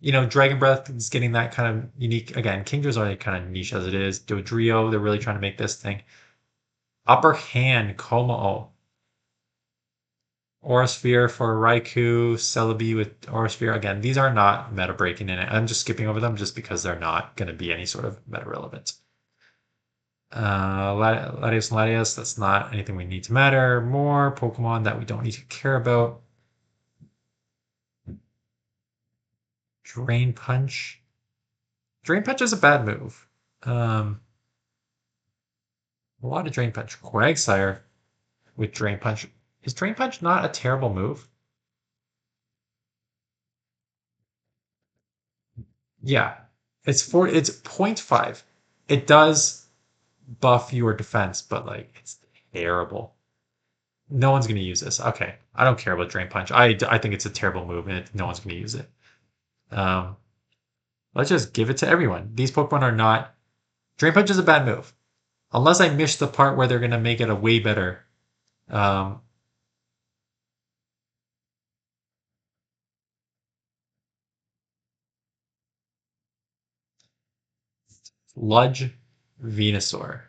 You know, Dragon Breath is getting that kind of unique. Again, Kingdra's already kind of niche as it is. Dodrio, they're really trying to make this thing. Upper Hand, Komao. Aurasphere for Raikou, Celebi with Aurasphere. Again, these are not meta breaking in it. I'm just skipping over them just because they're not going to be any sort of meta relevant. Latios and Latios, that's not anything we need to matter. More Pokemon that we don't need to care about. Drain Punch. Drain Punch is a bad move. A lot of Drain Punch. Quagsire with Drain Punch. Is Drain Punch not a terrible move? Yeah. It's 0.5. It does buff your defense, but like it's terrible. No one's gonna use this. Okay. I don't care about Drain Punch. I think it's a terrible move and no one's gonna use it. Um, let's just give it to everyone. These Pokemon are not... Drain Punch is a bad move. Unless I missed the part where they're going to make it a way better. Sludge Venusaur.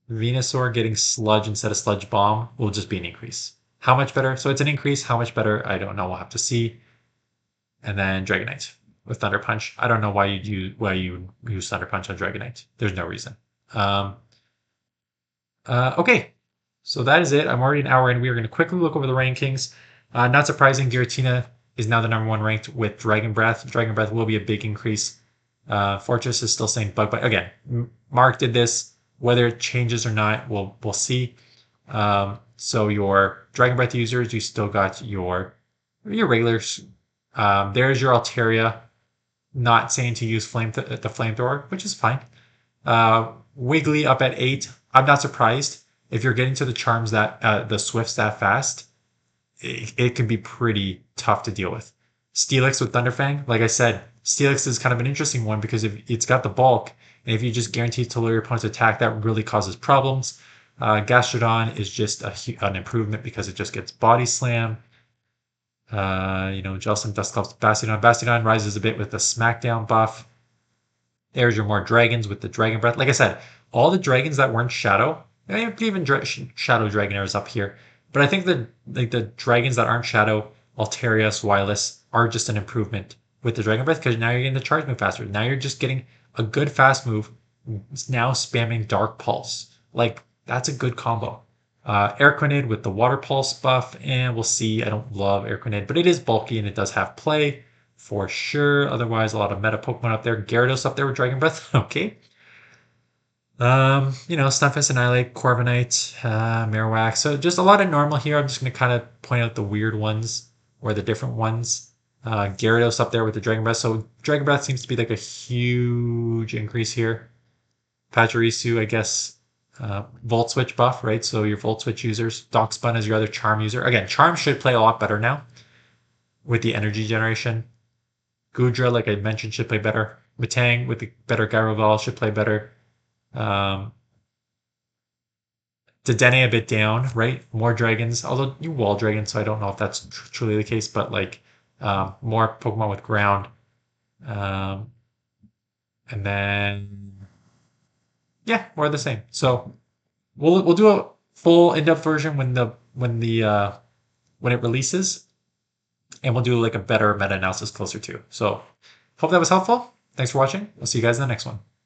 Venusaur getting Sludge instead of Sludge Bomb will just be an increase. How much better? So it's an increase. How much better? I don't know. We'll have to see. And then Dragonite with Thunder Punch. I don't know why you use Thunder Punch on Dragonite. There's no reason. Okay, so that is it. I'm already an hour in. We are going to quickly look over the rankings. Not surprising, Giratina is now the #1 ranked with Dragon Breath. Dragon Breath will be a big increase. Fortress is still saying Bug Bite. Again, Mark did this. Whether it changes or not, we'll see. So your Dragon Breath users, you still got your regulars. There's your Altaria. Not saying to use the Flamethrower, which is fine. Wiggly up at 8. I'm not surprised. if you're getting to the charms that the Swifts that fast, it can be pretty tough to deal with. Steelix with Thunderfang, like I said, Steelix is kind of an interesting one because if it's got the bulk, and if you just guarantee to lower your opponent's attack, that really causes problems. Gastrodon is just an improvement because it just gets body slam. Jellicent, Dusclops, Bastiodon. Bastiodon rises a bit with the Smackdown buff. There's your more dragons with the Dragon Breath. Like I said, all the dragons that weren't Shadow, even Shadow Dragonair is up here. But I think the dragons that aren't Shadow, Alterius, Wireless, are just an improvement with the Dragon Breath because now you're getting the charge move faster. Now you're just getting a good fast move. Now spamming Dark Pulse. Like, that's a good combo. Airquinid with the Water Pulse buff, and we'll see. I don't love Airquinid, but it is bulky and it does have play for sure. Otherwise, a lot of meta Pokemon up there. Gyarados up there with Dragon Breath. Okay. Stunfisk, Annihilate, Corviknight, Marowak. So just a lot of normal here. I'm just going to kind of point out the weird ones or the different ones. Gyarados up there with the Dragon Breath. So Dragon Breath seems to be like a huge increase here. Pachirisu, I guess, Volt Switch buff, right? So your Volt Switch users. Doxbun is your other Charm user. Again, Charm should play a lot better now with the energy generation. Goodra, like I mentioned, should play better. Matang with the better Gyroval should play better. Dedenne a bit down, right? More dragons, although you wall dragons, so I don't know if that's truly the case, but like more Pokemon with ground. And then yeah, more of the same. So we'll do a full in-depth version when it releases, and we'll do like a better meta analysis closer to. So hope that was helpful. Thanks for watching. I'll see you guys in the next one.